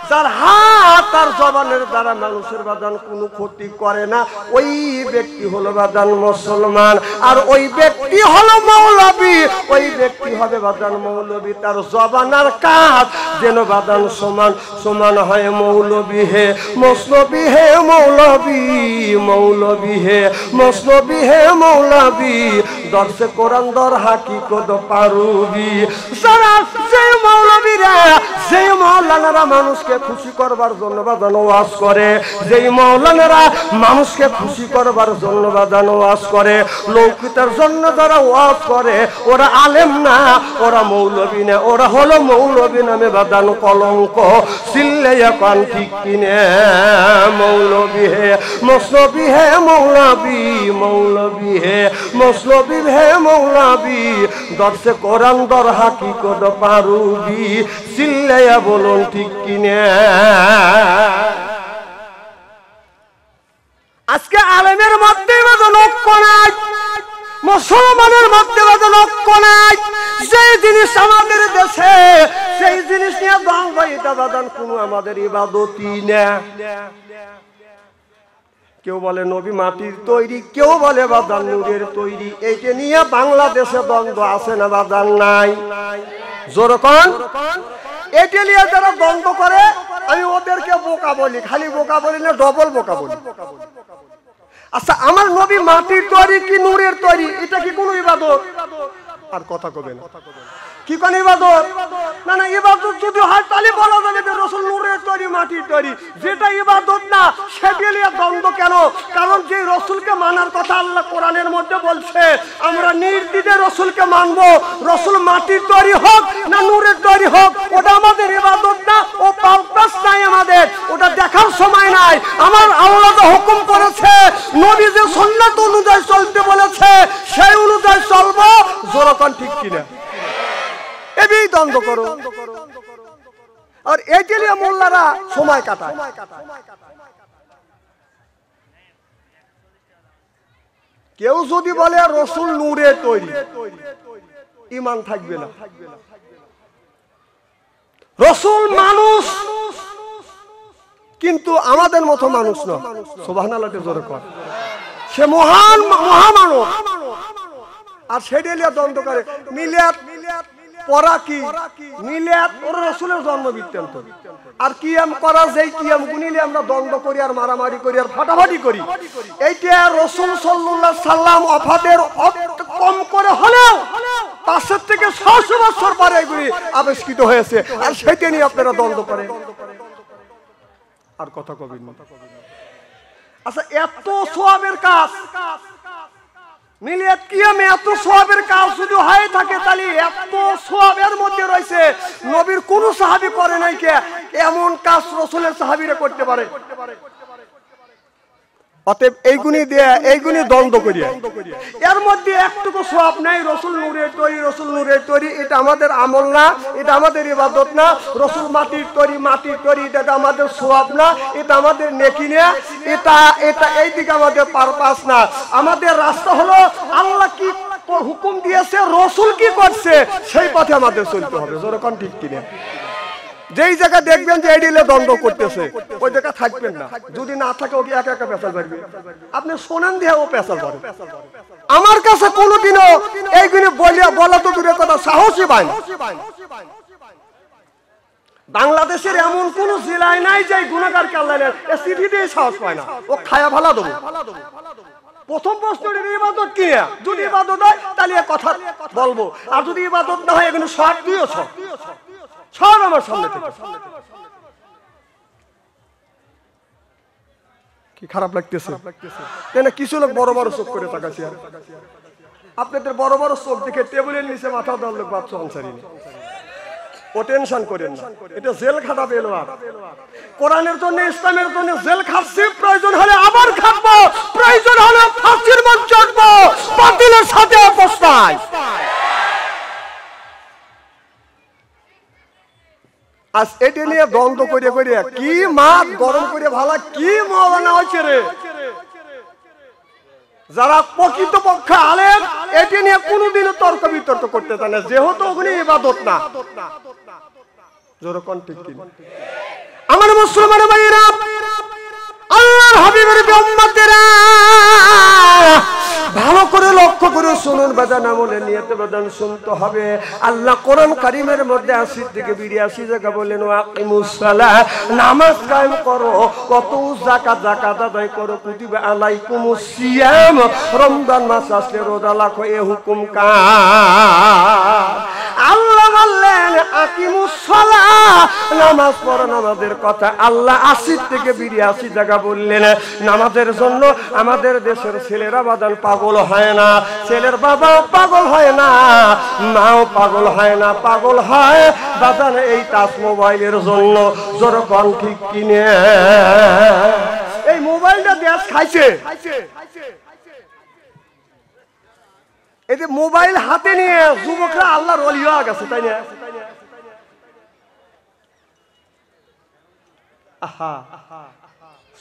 যার হাত আর জবানের দ্বারা মানুষের বাদান কোনো ক্ষতি করে না ওই ব্যক্তি হলো বাদান মুসলমান আর ওই ব্যক্তি হলো মৌলবী ওই ব্যক্তি হবে বাদান মৌলবী তার জবান আর কাজ যেন বাদান সমান সমান হয় মৌলবী হে মসনবী হে মৌলবী মৌলবী হে মসনবী হে মৌলবী দর্শে কোরআন দর হাকিকত পারুবি সারা সেই মৌলবীরা সেই মৌলানারা মানুষকে খুশি করবার জন্য বাজানো ওয়াজ করে যেই মৌলানারা মানুষকে খুশি করবার জন্য বাজানো ওয়াজ করে লৌকিতার জন্য যারা ওয়াজ করে ওরা আলেম না ওরা মৌলবী না ওরা হলো মৌলবী নামে বাজানো কলঙ্ক সিল্লে এখন ঠিক কিনে মৌলবী হে মসনবী হে মৌলবী মৌলবী হে মসনবী হে মৌলবী দর্শে কোরআন দর হাকিকত পারুবি সিল্লে বলুন ঠিক কিনে আজকে আলেমের মধ্যে ঐক্য নাই মুসলমানের মধ্যে ঐক্য নাই সেই জিনিস আমাদের দেশে সেই জিনিস নিয়ে দ্বন্দ্ব এটা বাদান কোনো আমাদের ইবাদতই না কেউ বলে নবী মাটির তৈরি কেউ বলে বাদান নূরের তৈরি এইটা নিয়ে বাংলাদেশে দ্বন্দ্ব আছে না বাদান নাই জোরকন এটা নিয়ে যারা দ্বন্দ্ব করে আমি ওদেরকে বোকা বলি খালি বোকা বলি না ডবল বোকা বলি আচ্ছা আমার নবী মাটির তৈরি কি নূরের তৈরি এটা কি কোনো ইবাদত আর কথা কবে না কি কোন ইবাদত না না ইবাদত যদি হয় তাহলে বলা যাবে যে রাসূল নূরের তৈরি মাটির তৈরি যেটা ইবাদত না সেটা নিয়ে দ্বন্দ্ব কেন কারণ যে রাসূলকে মানার কথা আল্লাহ কোরআনের মধ্যে বলছে আমরা নির্দ্বিধে রাসূলকে মানব রাসূল মাটির তৈরি হোক না নূরের তৈরি হোক ওটা আমাদের ইবাদত না ও পারপাস নাই আমাদের ওটা দেখার সময় নাই আমার আল্লাহ যে হুকুম করেছে নবী যে সুন্নাত অনুযায়ী চলতে বলেছে সেই অনুযায়ী চলবো জোরকান ঠিক কিনা এই দ্বন্দ্ব করো আর এইটা নিয়ে মোল্লারা সময় কাটায় কেউ যদি বলে রাসূল নূরের তৈরি ঈমান থাকবে না রাসূল মানুষ কিন্তু আমাদের মতো মানুষ না সুবহানাল্লাহ জোরে কর সে মহান মহামানব আর সেটা নিয়ে দ্বন্দ্ব করে মিলাদ পড়া কি মিলাদ ওর রাসূলের জন্ম বৃত্তান্ত আর কিয়াম করা যেই কিয়াম গুনিলে আমরা দ্বন্দ্ব করি আর মারামারি করি আর ফাটাফাটি করি এইটা রাসূল সাল্লাল্লাহু আলাইহি সাল্লাম ওয়াফাতের কম করে হলেও 500 থেকে 600 বছর পরে এগুলি আবিষ্কৃত হয়েছে আর সেটা নিয়ে আপনারা দ্বন্দ্ব করেন আর কথা কবেন না আচ্ছা এত সওয়াবের কাজ মিলাদ কিয়ামে এত সওয়াবের কাজ যদি হয়ে থাকে তাহলে এত সওয়াবের মধ্যে রয়েছে নবীর কোন সাহাবী করে নাই কে এমন কাজ রাসূলের সাহাবীরা করতে পারে অতএব এইগুনি দ্বন্দ্ব করিয়া এর মধ্যে একটুকু সওয়াব নাই রাসূল নূরের তৈরি এটা আমাদের আমল না এটা আমাদের ইবাদত না রাসূল মাটির তৈরি এটা আমাদের সওয়াব না এটা আমাদের নেকি না এটা এই দিকে আমাদের পারপাস না আমাদের রাস্তা হলো আল্লাহ কি হুকুম দিয়েছে, রসুল কি করছে সেই পথে আমাদের চলতে হবে। যেরকম ঠিক কিনা? যেই জায়গা দেখবেন যে এডিলে দ্বন্দ্ব করতেছে ওই জায়গা থাকবেন না। যদি না থাকে ওকে একা একা পেশাল পারবে, আপনি শোনেন দিয়ে ও পেশাল পারে। আমার কাছে কোনোদিনও এইগুলো বলা তো দূরের কথা, সাহসী পায় না। বাংলাদেশের এমন কোন জেলায় নাই যে গুণাগার কাল্লানের চিঠি দিয়ে সাহস পায় না, ও খায়া ভালা দেবো। প্রথম প্রশ্ন ইবাদত কি? যদি ইবাদত হয় তাহলে কথা বলবো, আর যদি ইবাদত না হয় এখানে সব দিয়েছ সব আমার সামনে থেকে। কি খারাপ লাগতেছে? কিছু লোক বড় বড় চোখ করে তাকাচ্ছি। আপনাদের বড় বড় চোখ দেখে টেবিলের নিচে মাথা দেওয়ার লোক ভাবছো আনসারি। ও টেনশন করেন না, এটা জেল খাটা পেল। আর কোরআনের জন্য ইসলামের জন্য জেল খাচ্ছি, প্রয়োজন হলে আবার খাটবো, প্রয়োজন হলে ফাঁসির মঞ্চ চড়বো, বাতিলের সাথে অবস্থায়। আজ এটি নিয়ে দ্বন্দ্ব করে করে কি মাছ গরম করে ভালা কি মওলানা হয়েছে রে। যারা প্রকৃতপক্ষে আলেম এটি নিয়ে কোনোদিনও তর্ক বিতর্ক করতে চায় না, যেহেতু ওখানে ইবাদত না। যেরকম ঠিক কি আমার মুসলমান ভাইরা, আল্লাহর হাবিবের উম্মতেরা ভালো করে লক্ষ্য করে শুনুন বাজান, আমলে নিয়তে বাজান শুনতে হবে। আল্লাহ কোরআন কারীমের মধ্যে 80 থেকে 82 জায়গা বলেন ওয়াকিমুস সালাহ, নামাজ কায়েম করো, কত যাকাত আদায় করো, কুতিবা আলাইকুমুস সিয়াম, রমজান মাস আসলে রোজা রাখো, এ হুকুম কার? আল্লাহ বললেন আকিমুস সালাহ, নামাজ পড়ো। নামাজের কথা আল্লাহ 80 থেকে 82 জায়গা বললেন। নামাজের জন্য আমাদের দেশের ছেলেরা বাদান পাগল হয় না, ছেলের বাবা পাগল হয় না, মাও পাগল হয় না, পাগল হয় বাদান এই টাচ মোবাইলের জন্য। যেরকম ঠিক কিনে এই মোবাইলটা দেশ খাইছে। এই যে মোবাইল হাতে নিয়ে যুবকরা আল্লাহর ওলি হয়ে গেছে, তাই না?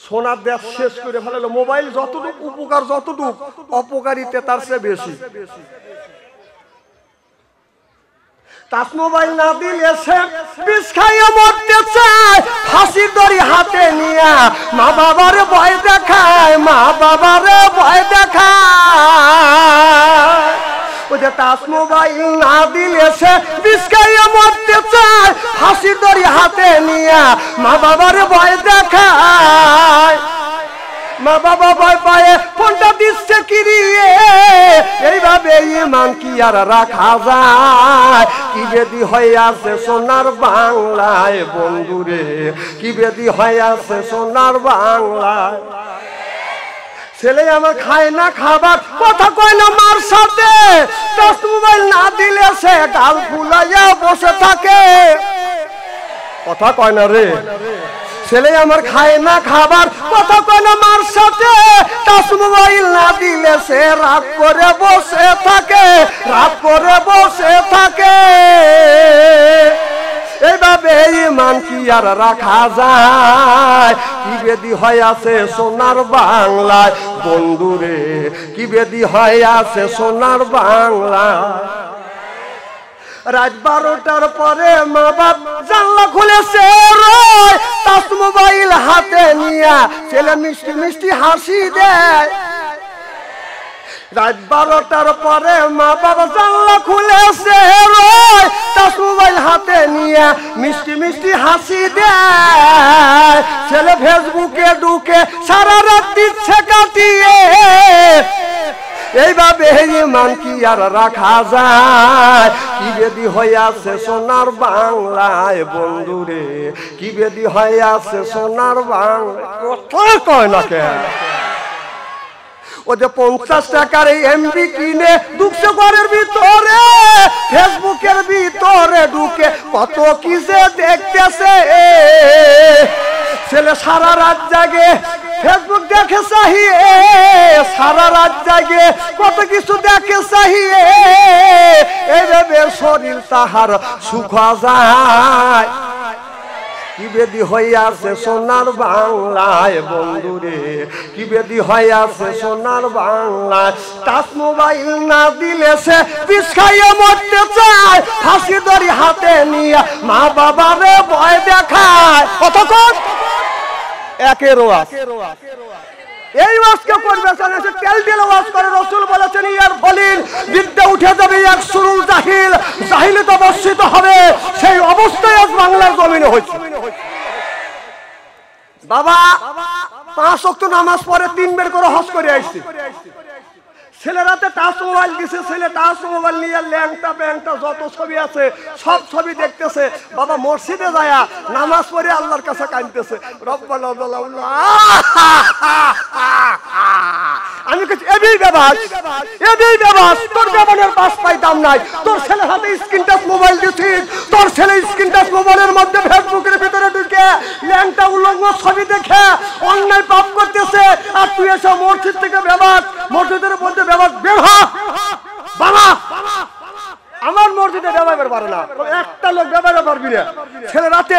সোনার দেশ শেষ করে ফেলালো। মোবাইল যতটুকু উপকার, যতটুকু অপকারিতা তার চেয়ে বেশি। টাচ মোবাইল না দিলে সে বিষ খাইয়ে মরতে চায়, ফাঁসির দড়ি হাতে নিয়ে মা বাবার ভয় দেখায়, মা বাবার ভয় দেখায়। ওই যে টাচ মোবাইল না দিলে সে বিষ খাইয়ে মরতে চায়, ফাঁসির দড়ি হাতে নিয়ে মা বাবার ভয় দেখায়। মা বাবা ভয় পায়ে ফোনটা দিচ্ছে কিরিয়ে, এইভাবে ইমান কি আর রাখা যায়? কি বেদি হয়ে আছে সোনার বাংলায় বন্ধুরে, কি বেদি হয়ে আছে সোনার বাংলায়। ছেলে আমার খায় না খাবার, কথা কয় না মার সাথে, টাচ মোবাইল না দিলে সে গাল ফুলাইয়া বসে থাকে। কথা কয় না রে। ছেলে আমার খায় না খাবার, কথা কয় না মার সাথে, টাচ মোবাইল না দিলে সে রাগ করে বসে থাকে, রাগ করে বসে থাকে। এইভাবে ইমান কি আর রাখা যায়? কি বেদি হয়ে আছে সোনার বাংলায় বন্ধুরে, কি বেদি হয়ে আছে সোনার বাংলায়। রাত 12টার পরে মা বাপ জানলা খুলেছে, টাচ মোবাইল হাতে নিয়ে ছেলে মিষ্টি মিষ্টি হাসি দেয়। রাত 12টার পরে মা বাবা জানলা খুলেছে, টাচ মোবাইল হাতে নিয়ে মিষ্টি মিষ্টি হাসি দেয়। ছেলে ফেসবুকে ঢুকে সারা রাত দিচ্ছে কাটিয়ে। এইভাবে ইমান কি আর রাখা যায়? কি বেদি হয়ে আছে সোনার বাংলায় বন্ধুরে, কি বেদি হয়ে আছে সোনার বাংলায়। কথা কয় না কেন? ও যে 50 টাকার এমবি কিনে ঢুকছে ঘরের ভিতরে, ফেসবুকের ভিতরে ঢুকে কত কি যে দেখতেছে। ছেলে সারা রাত জাগে ফেসবুক দেখে চাহিয়ে, সারা রাত জাগে কত কিছু দেখে চাহিয়ে। এইভাবে শরীর তাহার শুকা যায়। কি বেদি হইয়াছে সোনার বাংলায় বন্ধুরে, কি বেদি হইয়াছে সোনার বাংলায়। টাচ মোবাইল না দিলে সে বিষ খাইয়ে মরতে চায়, ফাঁসি দড়ি হাতে নিয়ে মা বাবারে ভয় দেখায়। কতক্ষণ একের ওয়াজ, এই ওয়াজকে করবে সে তেল দিলে ওয়াজ করে। রাসূল বলেছেন ইয়ার ফলিল বিদ্যা উঠে যাবে এক সুরুল জাহিল, জাহিলিত বর্ষিত হবে। সেই অবস্থায় আজ বাংলার জমিনে হয়েছে। বাবা 5 ওয়াক্ত নামাজ পড়ে 3 বের করে হজ করে আসছে। ছেলেরাতে টাচ মোবাইল দিছে, ছেলে টাচ মোবাইল নিয়ে ল্যাংটা ব্যাংটা যত ছবি আছে সব ছবি দেখতেছে। বাবা মসজিদে যায় নামাজ পড়ে আল্লাহর কাছে কাঁদতেছে, রব্বানা যালামনা। আমি কিছু এবি বাবাস, এবি বাবাস, তোর বাবানের পাস পাই দাম নাই। তোর ছেলের হাতে স্ক্রিন টাচ মোবাইল দিছিস, তোর ছেলে স্ক্রিন টাচ মোবাইলের মধ্যে ফেসবুকের ভিতরে ঢুকে ল্যাংটা উলঙ্গ ছবি দেখে অন্যায় পাপ করতেছে। আর তুই এসে মসজিদ থেকে বেবাস, মসজিদের মধ্যে বেবাস বের হ। বাবা আমার মসজিদে বেবাইবার পারে না, একটা লোক বেবাইবার পারবি না। ছেলে রাতে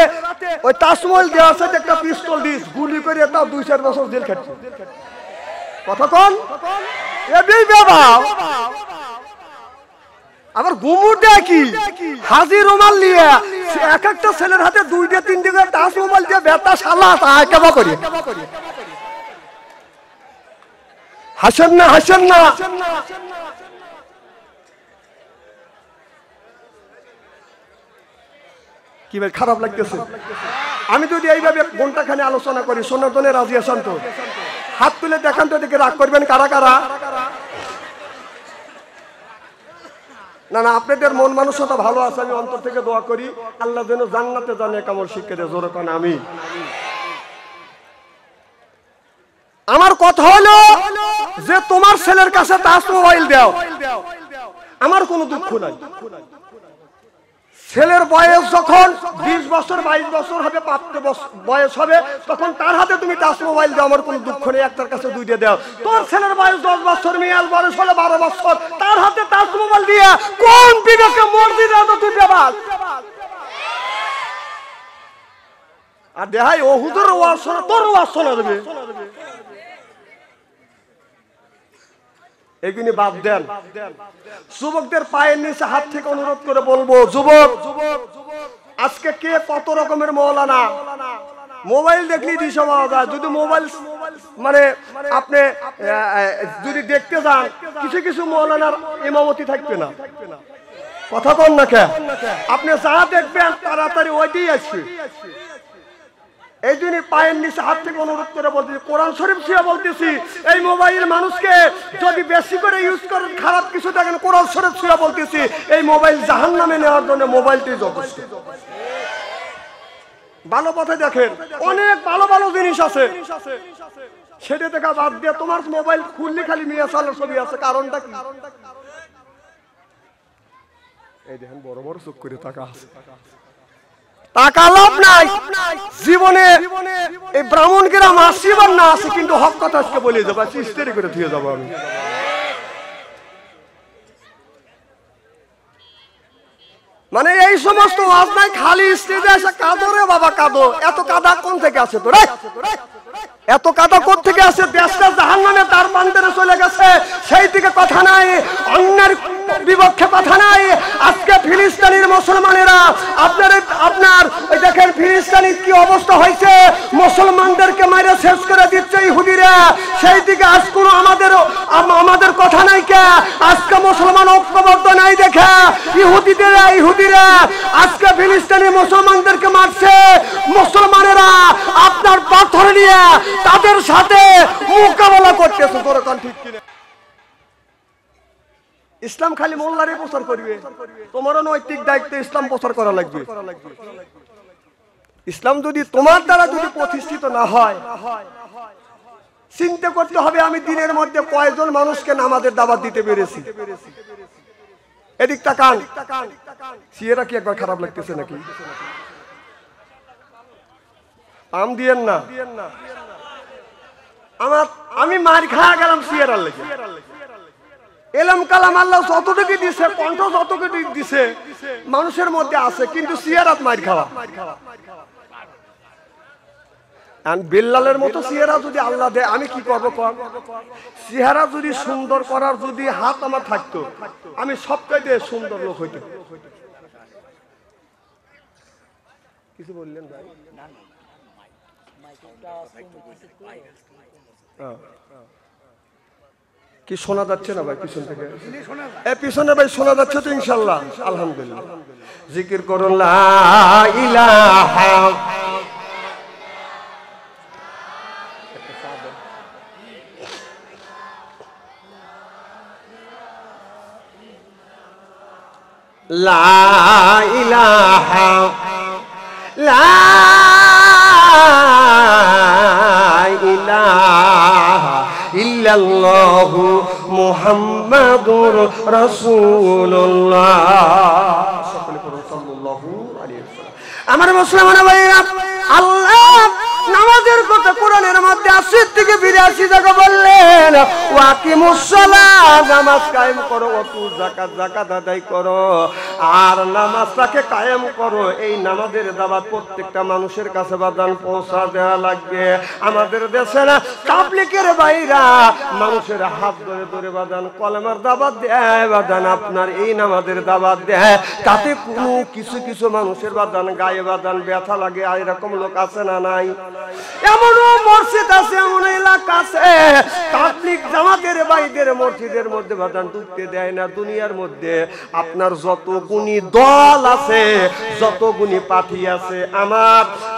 ওই তাজমহল দেওয়ার সাথে একটা পিস্তল দিস, গুলি করে তাও 2-4 বছর জেল খাটছে। কতক্ষণ এবি বাবা। আবার গুমুর দেয় কি হাজি রুমাল নিয়ে এক একটা ছেলের হাতে 2-3 করে টাচ মোবাইল দিয়ে বেতা শালা তাই কেবা করি। হাসেন না, হাসেন না। কি ভাই খারাপ লাগতেছে? আমি যদি এইভাবে ঘন্টাখানে আলোচনা করি, শোনার জন্য রাজি আছেন তো? হাত তুলে দেখান তো, দিকে রাগ করবেন কারা কারা? না না, আপনাদের মন মানসিকতা ভালো আছে, আমি অন্তর থেকে দোয়া করি আল্লাহ যেন জান্নাতে জানে কামল শিক্ষা দেয়। জোরে কান আমি। আমার কথা হলো যে তোমার ছেলের কাছে টাচ মোবাইল দাও, আমার কোনো দুঃখ নাই। ছেলের বয়স যখন 20 বছর 22 বছর হবে, প্রাপ্ত বয়স হবে, তখন তার হাতে তুমি টাচ মোবাইল দাও, আমার কোনো দুঃখ নেই। একটার কাছে 2টা দাও। তোর ছেলের বয়স 10 বছর, মেয়ের বয়স হলে 12 বছর, তার হাতে টাচ মোবাইল দিয়ে কোন বিবেকে মসজিদে তুই দেবাস? আর দেখাই ও হুজুর ওয়াজ শোনা, তোর ওয়াজ শোনা দেবে। এগুলি বাদ দেন। যুবকদের পায়ের নিচে হাত থেকে অনুরোধ করে বলবো, যুবক আজকে কে কত রকমের মৌলানা, মোবাইল দেখলেই দিশা পাওয়া যায়। যদি মোবাইল মানে আপনি যদি দেখতে যান, কিছু কিছু মৌলানার ইমামতি থাকবে না। কথা কন না কে? আপনি যা দেখবেন তাড়াতাড়ি ওইটাই আসবে। এই জন্য পায়ের নিচে হাত থেকে অনুরোধ করে বলতেছি, কোরআন শরীফ ছিয়া বলতেছি, এই মোবাইল মানুষকে যদি বেশি করে ইউজ করেন খারাপ কিছু দেখেন, কোরআন শরীফ ছিয়া বলতেছি এই মোবাইল জাহান্নামে নেওয়ার জন্য মোবাইলটাই যথেষ্ট। ভালো পথে দেখেন, অনেক ভালো ভালো জিনিস আছে, সেটা দেখা বাদ দিয়ে তোমার মোবাইল খুললে খালি মেয়ে সালের ছবি আছে। কারণটা কি? এই দেখেন বড় বড় চোখ করে টাকা আছে, টাকা লাভ নাই জীবনে। এই ব্রাহ্মণ গ্রাম আসিবার না আছে, কিন্তু হক কথা আজকে বলে যাবো, ইস্তেরি করে ধুয়ে যাবো আমি। মানে এই সমস্ত ওয়াজ নাই, খালি স্টেজে এসে কাঁদো রে বাবা কাঁদো। এত কাদা কোন থেকে আসে তোরে? এত কাদা কোথা থেকে আসে? দেশটা জাহান্নামে তার বান্দারে চলে গেছে, সেই দিকে কথা নাই, অন্যের বিপক্ষে কথা নাই। আজকে ফিলিস্তিনের মুসলমানেরা আপনার ওই দেখেন ফিলিস্তিনের কি অবস্থা হয়েছে, মুসলমানদেরকে মাইরে শেষ করে দিচ্ছে ইহুদিরা। সেই দিকে আজ কোনো আমাদের কথা নাই কে? আজকে মুসলমান ঐক্যবদ্ধ নাই দেখে ইহুদিরা আজকে ফিলিস্তিনি মুসলমানদেরকে মারছে। মুসলমানেরা আপনার পাথর নিয়ে তাদের সাথে মোকাবেলা করতেছে। ঠিক কিনা? ইসলাম খালি মোল্লারে প্রচার করবে, তোমারও নৈতিক দায়িত্ব ইসলাম প্রচার করা লাগবে। ইসলাম যদি তোমার দ্বারা যদি প্রতিষ্ঠিত না হয়, চিন্তা করতে হবে আমি দিনের মধ্যে কয়জন মানুষকে নামাজের দাওয়াত দিতে পেরেছি। এদিক তাকান, সিয়েরা কি একবার খারাপ লাগতেছে নাকি? আম দিয়েন না। আমি মার খাওয়া গেলাম সিয়েরার লেগে। এলাম কালাম আল্লাহ যতটুকু দিছে, কণ্ঠ যতটুকু দিছে মানুষের মধ্যে আছে, কিন্তু সিয়ারাত মার খাওয়া। বিল্লালের মতো চেহারা যদি আল্লাহ দেয় আমি কি করবো? চেহারা যদি সুন্দর করার যদি হাত আমার থাকতো আমি সবচাইতে সুন্দর লোক হইতো। কিছু বললেন ভাই? কি শোনা যাচ্ছে না ভাই পিছন থেকে? পিছনে ভাই শোনা যাচ্ছে তো ইনশাল্লাহ? আলহামদুলিল্লাহ। জিকির করুন লা ইলাহা লা ইলাহা লা ইলাহা ইল্লাল্লাহু মুহাম্মাদুর রাসূলুল্লাহ। সকলে পড়ুন সাল্লাল্লাহু আলাইহি ওয়াসাল্লাম। আমার মুসলমান ভাইরা, আল্লাহ নামাজের কথা কোরআনের মধ্যে ৮০ থেকে ৮২ জায়গা বললেন, ওয়াকিমুস সালাত, নামাজ কায়েম করো, ওয়াতু যাকাত, যাকাত আদায় করো, আর নামাজটাকে কায়েম করো। এই নামাজের দাওয়াত প্রত্যেকটা মানুষের কাছে বাদান পৌঁছা দেওয়া লাগবে। আমাদের দেশের তাবলীগের ভাইরা মানুষের হাত ধরে ধরে বাদান কলেমার দাওয়াত দেয়, বাদান আপনার এই নামাজের দাওয়াত দেয়। তাতে কোনো কিছু কিছু মানুষের বাদান গায়ে বাদান ব্যথা লাগে, আর এরকম লোক আছে না নাই? এমনও মসজিদ আছে, এমন এলাকা আছে তাবলীগ জামাতের ভাইদের মসজিদের মধ্যে বাদান ঢুকতে দেয় না। দুনিয়ার মধ্যে আপনার যত গুণী দল আছে, যত গুণী পার্টি আছে,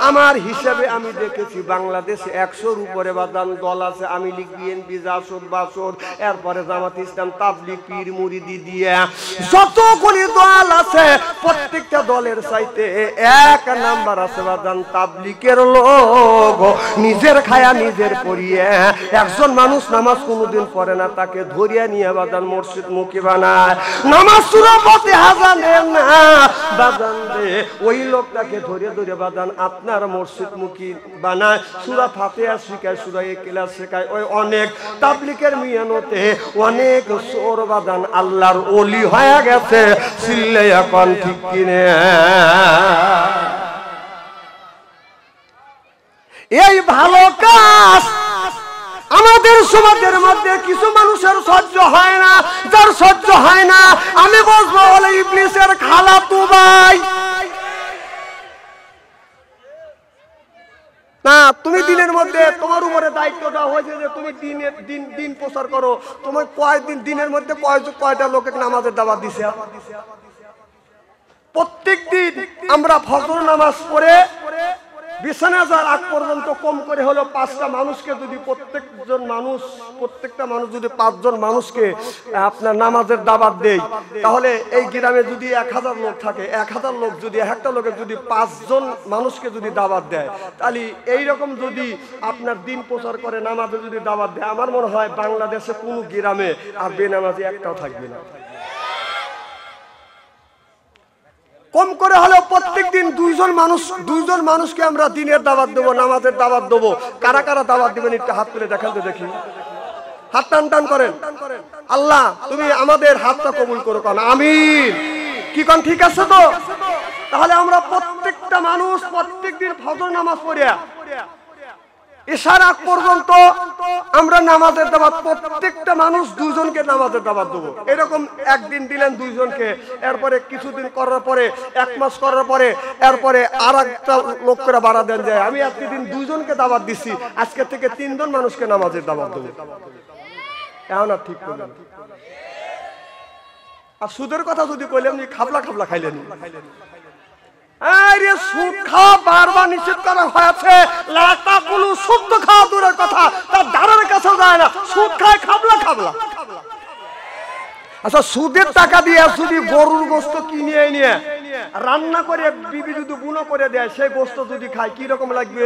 আমার হিসাবে আমি দেখেছি বাংলাদেশে ১০০-র উপরে বাদান দল আছে। আমি লীগ, বিএনপি, জাসদ, বাসদ, এরপরে জামাত ইসলাম, তাবলীগ, পীর মুরিদি দিয়ে যত গুণী দল আছে, প্রত্যেকটা দলের চাইতে এক নাম্বার আছে বাদান তাবলীগের লোক। নিজের খায়া নিজের পড়িয়ে একজন মানুষ নামাজ কোনোদিন পড়ে না, তাকে ধরিয়া নিয়ে বাদান মসজিদ মুখী বানায়। নামাজ সূরা ফাতিহা জানে না বাদান দে, ওই লোকটাকে ধরে ধরে বাদান আপনার মসজিদ মুখী বানায়। সূরা ফাতিহা শিখায়, সূরা ইখলাস শেখায়। ওই অনেক তাবলীগের মিয়ানতে অনেক চোর বাদান আল্লাহর ওলি হয়ে গেছে। চিল্লাইয়া কোন ঠিক কিনে? এই ভালো কাজ আমাদের সমাজের মধ্যে কিছু মানুষের সহ্য হয় না। যার সহ্য হয় না আমি বলবো হলো ইবলিসের খালাতো ভাই। না, তুমি দিনের মধ্যে তোমার উপরে দায়িত্বটা হয়েছে যে তুমি দিন প্রচার করো। তোমার দিনের মধ্যে কয়টা লোকে নামাজের দাওয়াত দিছে? প্রত্যেক দিন আমরা ফজর নামাজ পড়ে বিছানা যাওয়ার আগ পর্যন্ত কম করে হলো ৫টা মানুষকে যদি প্রত্যেকটা মানুষ যদি ৫ জন মানুষকে আপনার নামাজের দাওয়াত দেয়, তাহলে এই গ্রামে যদি ১০০০ লোক থাকে, ১০০০ লোক যদি একটা লোকের যদি ৫ জন মানুষকে যদি দাওয়াত দেয়, তাহলে এইরকম যদি আপনার দিন প্রচার করে নামাজে যদি দাওয়াত দেয়, আমার মনে হয় বাংলাদেশে কোনো গ্রামে আর বেনামাজি একটাও থাকবে না। কম করে হলেও প্রত্যেক দিন ২জন মানুষকে আমরা দিনের দাওয়াত দেবো, নামাজের দাওয়াত দেবো। কারা কারা দাওয়াত দিবেন একটু হাত তুলে দেখান তো দেখি। হাত টান টান করেন। আল্লাহ তুমি আমাদের হাতটা কবুল করো, কারণ আমিন। কি কোন ঠিক আছে তো? তাহলে আমরা প্রত্যেকটা মানুষ প্রত্যেক দিন ফজর নামাজ পড়িয়া ইশার আগ পর্যন্ত আমরা নামাজের দাওয়াত, প্রত্যেকটা মানুষ ২ জনকে নামাজের দাওয়াত দেবো। এরকম একদিন দিলেন ২ জনকে, এরপরে কিছুদিন করার পরে ১ মাস করার পরে এরপরে আর একটা লোক করে বাড়া দেন যায় আমি আজকে দিন ২ জনকে দাওয়াত দিচ্ছি, আজকে থেকে ৩ জন মানুষকে নামাজের দাওয়াত দেবো। এখন আর ঠিক করলেন। আর সুদের কথা যদি কইলেন খাবলা খাবলা খাইলেন। আরে সুদ খাওয়া বারবার নিষেধ করা হয়েছে। লাটাকুলু সুদ খাওয়া দূরের কথা, তার দ্বারের কাছে যায় না, সুদ খায় খাবলা খাবলা। আচ্ছা, সুদের টাকা দিয়ে যদি গরুর গোশত কিনে নিয়ে রান্না করে বিবি যদি বুনো করে দেয়, সেই গোশত যদি খায় কি রকম লাগবে?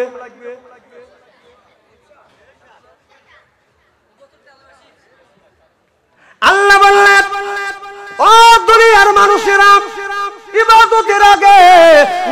আল্লাহ বললেন, ও দুনিয়ার মানুষেরা, ইবাদতের আগে,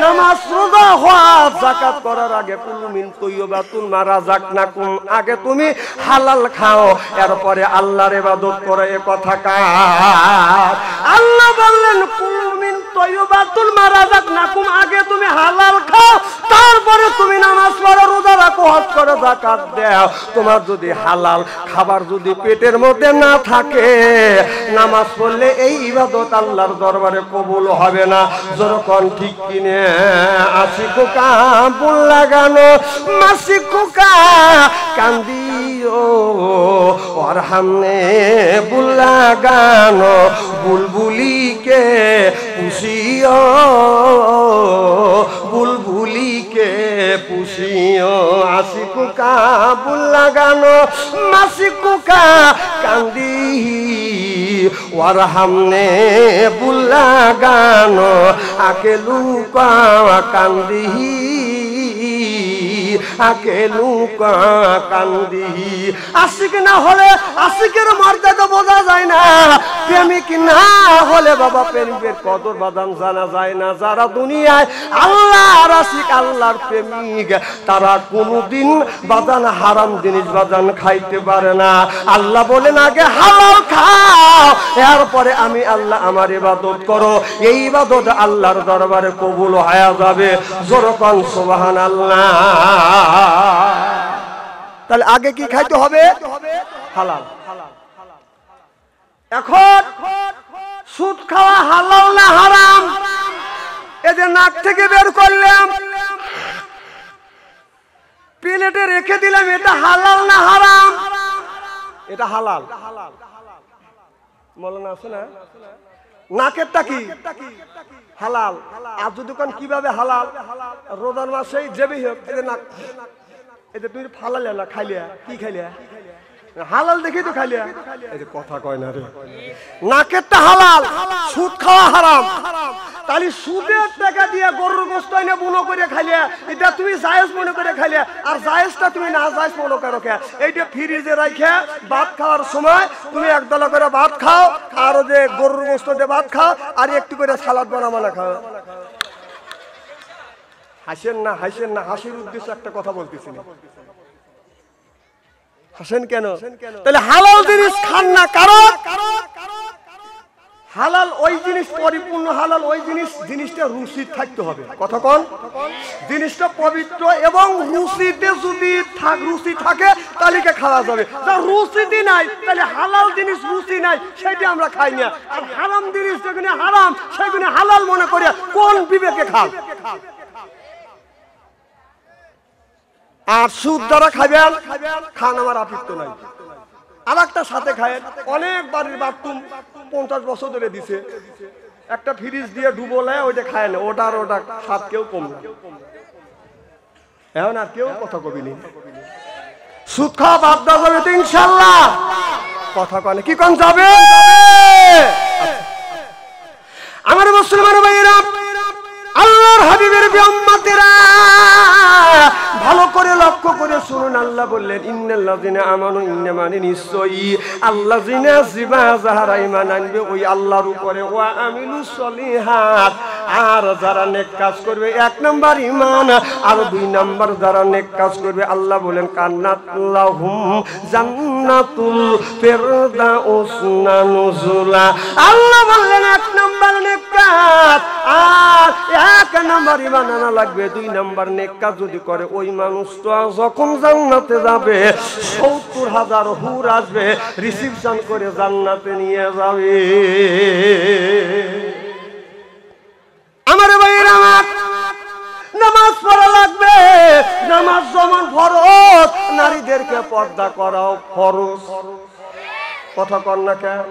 নামাজ, রোজা, হজ, যাকাত করার আগে কুলু মিন তাইয়্যিবাতুন মা রাযাকনাকুম, আগে তুমি হালাল খাও, এরপরে আল্লাহর ইবাদত করো। এ কথা কার? আল্লাহ বললেন কুলু মিন তয়্যিবাতুল মা রাযাকনাকুম, আগে তুমি হালাল খাও, তারপরে তুমি নামাজ পড়ো, রোজা রাখো, হজ করো, যাকাত দাও। তোমার যদি হালাল খাবার যদি পেটের মধ্যে না থাকে, নামাজ পড়লে এই ইবাদত আল্লাহর দরবারে কবুল হবে না। যখন ঠিক কিনে আসি খোকা বুল লাগানো, মাসি খোকা কান্দিও ওর হামনে বুল লাগানো, বুলবুলিকে পুষিও, বুলবুলিকে পুষিও। আসি খোকা বুল লাগানো, মাসি খোকা কান্দি ওর হামনে বুল লাগানো, আকে লুকা কান্দি, আকে লুকা কান্দি। আশিক না হলে আশিকের মর্যাদা বোঝা যায় না, প্রেমিক না হলে বাবা প্রেমিকের কদর বাদাম জানা যায় না। যারা দুনিয়ায় আল্লাহর আশিক, আল্লাহর প্রেমিক, তারা কোনোদিন বাদান হারাম জিনিস বাদান খাইতে পারে না। আল্লাহ বলেন আগে হালাল খাও, এরপরে আমি আল্লাহ আমার ইবাদত করো। এই ইবাদত আল্লাহর দরবারে কবুল হয়ে যাবে। জোরকান সুবহানাল্লাহ। তাহলে আগে কি খাইতে হবে? হালাল। এখন সুদ খাওয়া হালাল না হারাম? এদের নাক থেকে বের করলাম, প্লেটে রেখে দিলাম, এটা হালাল না হারাম? এটা হালাল। মৌলানা আছে না? নাকেরটা কি? হালাল। আর যদি কোন কিভাবে হালাল? রোজার মাসেই যেবি হোক, এদের নাক, এদের তুমি ফালালে না, খাইলিয়া কি খাইলিয়া? হালাল দেখি তো খাইলিয়া। এই যে কথা কয় না রে, নাকেরটা হালাল, সুদ খাওয়া হারাম। তাহলে সুদের টাকা দিয়ে গরুর গোশত এনে বুনো করে খাইলিয়া, এটা তুমি জায়েজ মনে করে খাইলিয়া, আর জায়েজটা তুমি না জায়েজ মনে করো কে? এইটা ফ্রিজে রাখে ভাত খাওয়ার সময় তুমি একদলা করে ভাত খাও, আর যে গরুর গোশত দিয়ে ভাত খাও, আর একটু করে সালাদ বানা খাও। হাসেন না, হাসেন না, হাসির উদ্দেশ্যে একটা কথা বলতেছি না। হাসেন কেন? তাহলে হালাল জিনিস খান না, কারণ হালাল ওই জিনিস পরিপূর্ণ হালাল ওই জিনিসটা রুচি থাকতে হবে। কথা কোন? জিনিসটা পবিত্র এবং রুচিতে যদি রুচি থাকে তাহলে খাওয়া যাবে। যার রুচিতে নাই, তাহলে হালাল জিনিস রুচি নাই, সেটা আমরা খাই না। আর হারাম জিনিস যেখানে হারাম, সেখানে হালাল মনে করে কোন বিবেকে খান? আর সুদ যারা খাবেন, খান, আমার আপত্তি নাই। আর একটা সাথে খায়েন, অনেক বাড়ির বাথরুম 50 বছর ধরে দিছে, একটা ফ্রিজ দিয়ে ডুবোলায় ওইটা খায় না, ওটার ওটা স্বাদ কেউ কম না। এখন আর কেউ কথা কবিনি। সুদ খাওয়া বাদ দেওয়া যাবে তো ইনশাল্লাহ? কথা কনে কি কোন যাবে? আমার মুসলমান ভাইরা, আল্লাহর হাবিবের উম্মতেরা ভালো করে লক্ষ্য করে শুনুন। আল্লাহ বললেন ইন্নাল্লাযিনা আমানু, ইন্নামানে নিশ্চয়ই আল্লাযিনা জিবা যাহারা ঈমান আনবে ওই আল্লাহর উপরে, ওয়া আমিলুস সলিহাত, আর যারা নেক কাজ করবে, 1 নাম্বার ঈমান, আর 2 নাম্বার যারা নেক কাজ করবে, আল্লাহ বলেন কান্নাত লাহুম জান্নাতুল ফিরদাউস নুজুলা। আল্লাহ বললেন 1 নাম্বার নেক কাজ, আর 1 নাম্বার ঈমান আনা লাগবে। 2 নাম্বার নেক কাজ যদি করে, ওই মানুষটা যখন জান্নাতে যাবে 70,000 হুর আসবে, রিসিপশন করে জান্নাতে নিয়ে যাবে। আমার ভাইরা, নামাজ পড়া লাগবে। নামাজ যেমন ফরজ, নারীদেরকে পর্দা করাও ফরজ। কথা কন না কেন?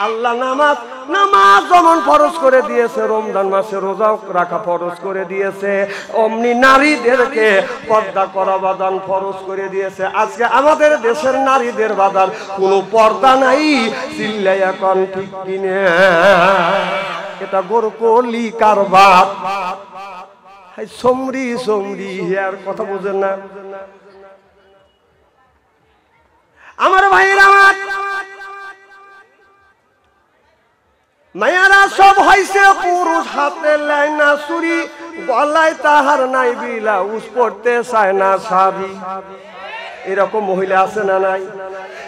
আল্লাহ নামাজ যেমন ফরজ করে দিয়েছে, রমজান মাসে রোজা রাখা ফরজ করে দিয়েছে, অমনি নারীদেরকে পর্দা করা বাদান ফরজ করে দিয়েছে। আজকে আমাদের দেশের নারীদের বাদান কোনো পর্দা নাই, চিল্লাইয়া কন ঠিক কিনে? এটা গোরকলি কারবার। সমরি আর কথা বোঝেন না আমার ভাইয়েরা। আমার মায়ারা সব হইছে পুরুষ, হাতে লাইনা চুরি, গলায় তাহার নাই ব্লাউজ, পড়তে চায় না শাড়ি। এরকম মহিলা আছে না নাই?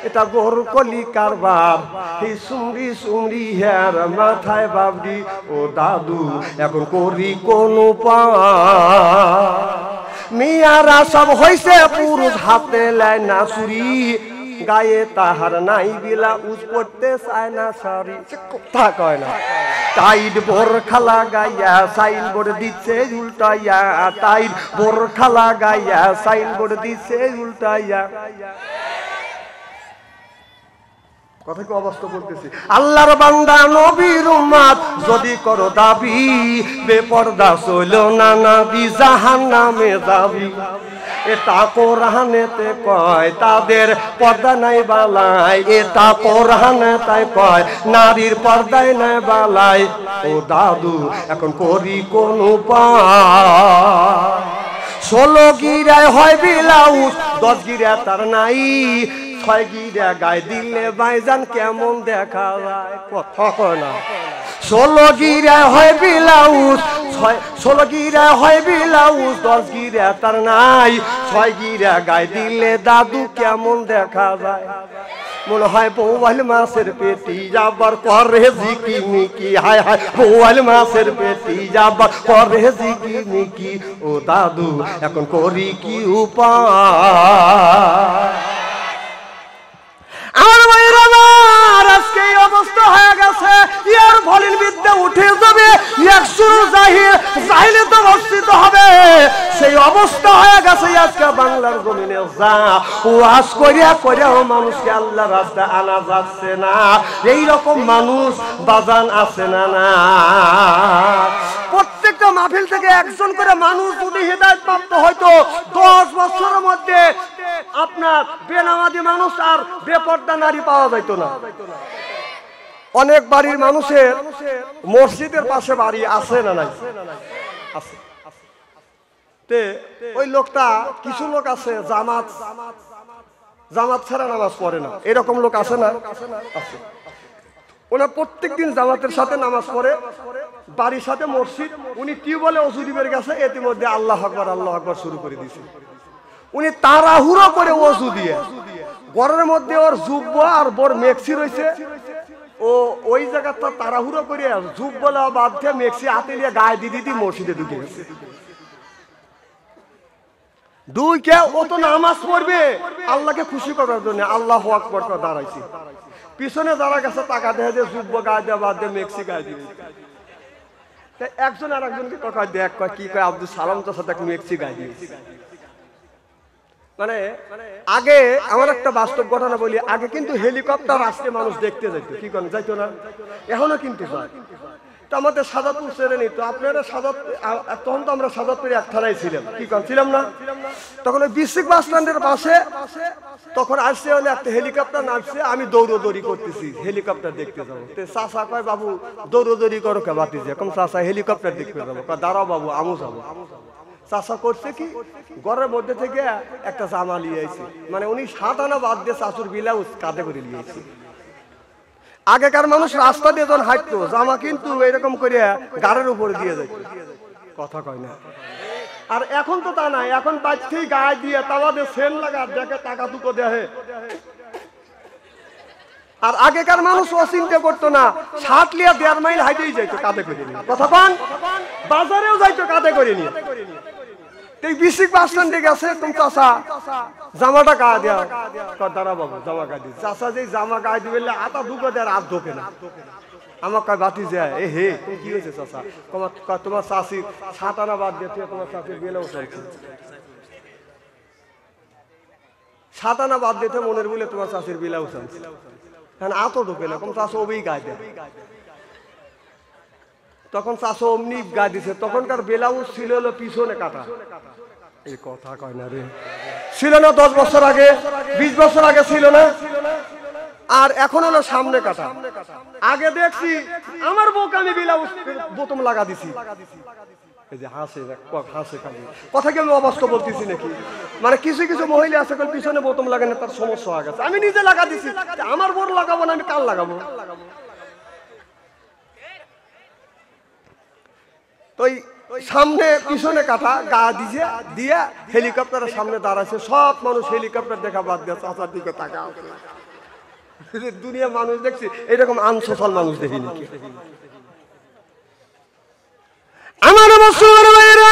এটা গরু কলি কারবার, এই সুমরি সুমরি হেয়ার মাথায় বাবরি। ও দাদু এখন করি কোন মিয়ারা সব হইছে পুরুষ, হাতে লাই না চুরি, গায়ে তাহার নাই বিলা উজ করতে চায় না সারি। কথা কয় না। টাইট বোরখা লাগাইয়া সাইনবোর্ড দিচ্ছে উল্টাইয়া, টাইট বোরখা লাগাইয়া সাইনবোর্ড দিচ্ছে উল্টাইয়া। কথা কি অবস্থা বলতেছি? আল্লাহর বান্দা নবীর উম্মত যদি করো দাবি, বেপরদা চলো না নবী জাহান্নামে যাবি। এটা কোরআনেতে কয় তাদের পর্দা নাই বালাই, এটা কোরআনে তাই কয় নারীর পর্দায় নাই বালাই। ও দাদু এখন করি কোন উপায়? 16 গিরায় হয় ব্লাউজ, 10 গিরা তার নাই, 6 গিরা গায়ে দিলে ভাইজান কেমন দেখা যায়। কথা কয় না। 16 গিরায় হয় ব্লাউজ, 16 গিরায় হয় ব্লাউজ, 10 গিরা তার নাই, 6 গিরা গায়ে দিলে দাদু কেমন দেখা যায়। মনে হয় বোয়াল মাছের পেটি যাবার করে ঝিকিমিকি, হায় হায় বোয়াল মাছের পেটি যাবার করে ঝিকিমিকি। ও দাদু এখন করি কি উপায়? আমার ভাইরা আমার আজকে এই অবস্থা হয়ে গেছে, ইয়ার ভলিন বিদ্যা উঠে যাবে, একশোর জাহিলে তো বর্ষিত হবে, সেই অবস্থা হয়ে গেছে আজকে বাংলার জমিনে। যা ওয়াজ করিয়া করিয়াও মানুষকে আল্লাহ রাস্তায় আনা যাচ্ছে না, এইরকম মানুষ বাজান আছে না? না, প্রত্যেকটা মাহফিল থেকে একজন করে মানুষ যদি হেদায়েত প্রাপ্ত হয়তো 10 বছরের মধ্যে আপনার বেনামাজি মানুষ আর বেপর্দা নারী পাওয়া যাইত না। অনেক বাড়ির মানুষের মসজিদের পাশে বাড়ি আছে না নাই? আছে। তে ওই লোকটা, কিছু লোক আছে জামাত ছাড়া নামাজ পড়ে না, এরকম লোক আছে না? আছে। ওনার প্রত্যেকদিন জামাতের সাথে নামাজ পড়ে, বাড়ির সাথে মসজিদ। উনি টিউবওয়েলে ওযু দিবের গেছে, ইতিমধ্যে আল্লাহু আকবার শুরু করে দিয়েছে। উনি তাড়াহুড়ো করে ওযু দিয়ে, ঘরের মধ্যে ওর জুব্বা আর বোর মেক্সি রয়েছে, ও ওই জায়গাটা তাড়াহুড়ো করে জুব্বলা বাদ দিয়ে মেক্সি হাতে নিয়ে গায়ে দিদি মসজিদে ঢুকে গেছে। ও তো নামাজ পড়বে আল্লাহকে খুশি করার জন্য, আল্লাহু আকবার করে দাঁড়াইছে। পিছনে যারা গেছে টাকা দেয় যে জুব্বা গায়ে দেওয়া বাদ দিয়ে মেক্সি গায়ে দিবে। একজন আর একজনকে কথা দেখ কি কয়, আব্দুল সালাম তো সাথে মেক্সি গায়ে দিয়েছে। মানে আগে আমার একটা বাস্তব ঘটনা বলি, আগে কিন্তু হেলিকপ্টার আসলে মানুষ দেখতে যাইতো, কি করেন যাইতো না? এখনো কিন্তু যায়। তো আমাদের সাজাদপুর ছেড়ে নিত, আপনারা তখন তো আমরা সাজাদপুরে এক থানায় ছিলাম, কি করেন ছিলাম না? তখন ওই ডিস্ট্রিক্ট বাস স্ট্যান্ডের পাশে তখন আসছে হলে একটা হেলিকপ্টার নামছে, আমি দৌড়দৌড়ি করতেছি হেলিকপ্টার দেখতে যাবো। চাচা কয় বাবু দৌড়দৌড়ি করো কে বাতি যে, কম চাচা হেলিকপ্টার দেখতে যাবো। দাঁড়াও বাবু আমু যাবো। চাচা করছে কি, ঘরের মধ্যে থেকে একটা জামা নিয়ে আইছে, মানে উনি 7 আনা বাদ দিয়ে চাচুর ব্লাউজ কাঁধে করে নিয়েছে। আগেকার মানুষ রাস্তা দিয়ে যখন হাঁটতো জামা কিন্তু এরকম করে গাড়ির উপরে দিয়ে যেত। কথা কয় না। আর এখন তো তা নাই, এখন বাচ্চাই গায়ে দিয়ে তাওয়াতে সেল লাগা দেখে টাকা দুটো দেহে। আর আগেকার মানুষ ও চিন্তা করতো না, 7 লিয়া 1.5 মাইল হাইটেই যাইতো কাঁধে করে নিয়ে। কথা কন, বাজারেও যাইতো কাঁধে করে নিয়ে। এই বিসিক বাস স্ট্যান্ডে গেছে, তুমি চাচা জামাটা গায়ে দেওয়া, দাঁড়া বাবু জামা গায়ে দিয়ে। চাচা যে জামা গায়ে দিবে আটা ঢুকে দেয়, আর ঢোকে না। আমার কয় বাতি যায়, এ হে তুমি কি হয়েছে চাচা? তোমার চাষি 7 আনা বাদ দিয়ে তোমার চাষির বেলেও চলছে, 7 আনা বাদ দিতে মনের বলে তোমার চাষির বেলেও চলছে। হ্যাঁ আতো ঢোকে না, কম চাষা ওবেই গায়ে দেয়। তখন চাষা অমনি গায়ে দিছে। তখনকার ব্লাউজ ছিল হলো পিছনে কাটা। এই কথা কয় না রে, ছিল না 10 বছর আগে, 20 বছর আগে ছিল না। আর এখন হলো সামনে কাটা। আগে দেখছি আমার বউকে আমি ব্লাউজ বোতাম লাগা দিছি, এই যে হাসে খালি। কথা কি আমি অবাস্তব বলতেছি নাকি? মানে কিছু কিছু মহিলা আছে পিছনে বোতাম লাগানো তার সমস্যা হয়ে গেছে, আমি নিজে লাগা দিছি। আমার বোর লাগাবো না, আমি কাল লাগাবো? তো সামনে পিছনে কাটা গা দিয়ে হেলিকপ্টারের সামনে দাঁড়াচ্ছে, সব মানুষ হেলিকপ্টার দেখা বাদ দিয়ে চাচার দিকে তাকা। দুনিয়া মানুষ দেখছি এরকম আনসোশাল মানুষ দেখিনি। আমার মুসলমান ভাইরা,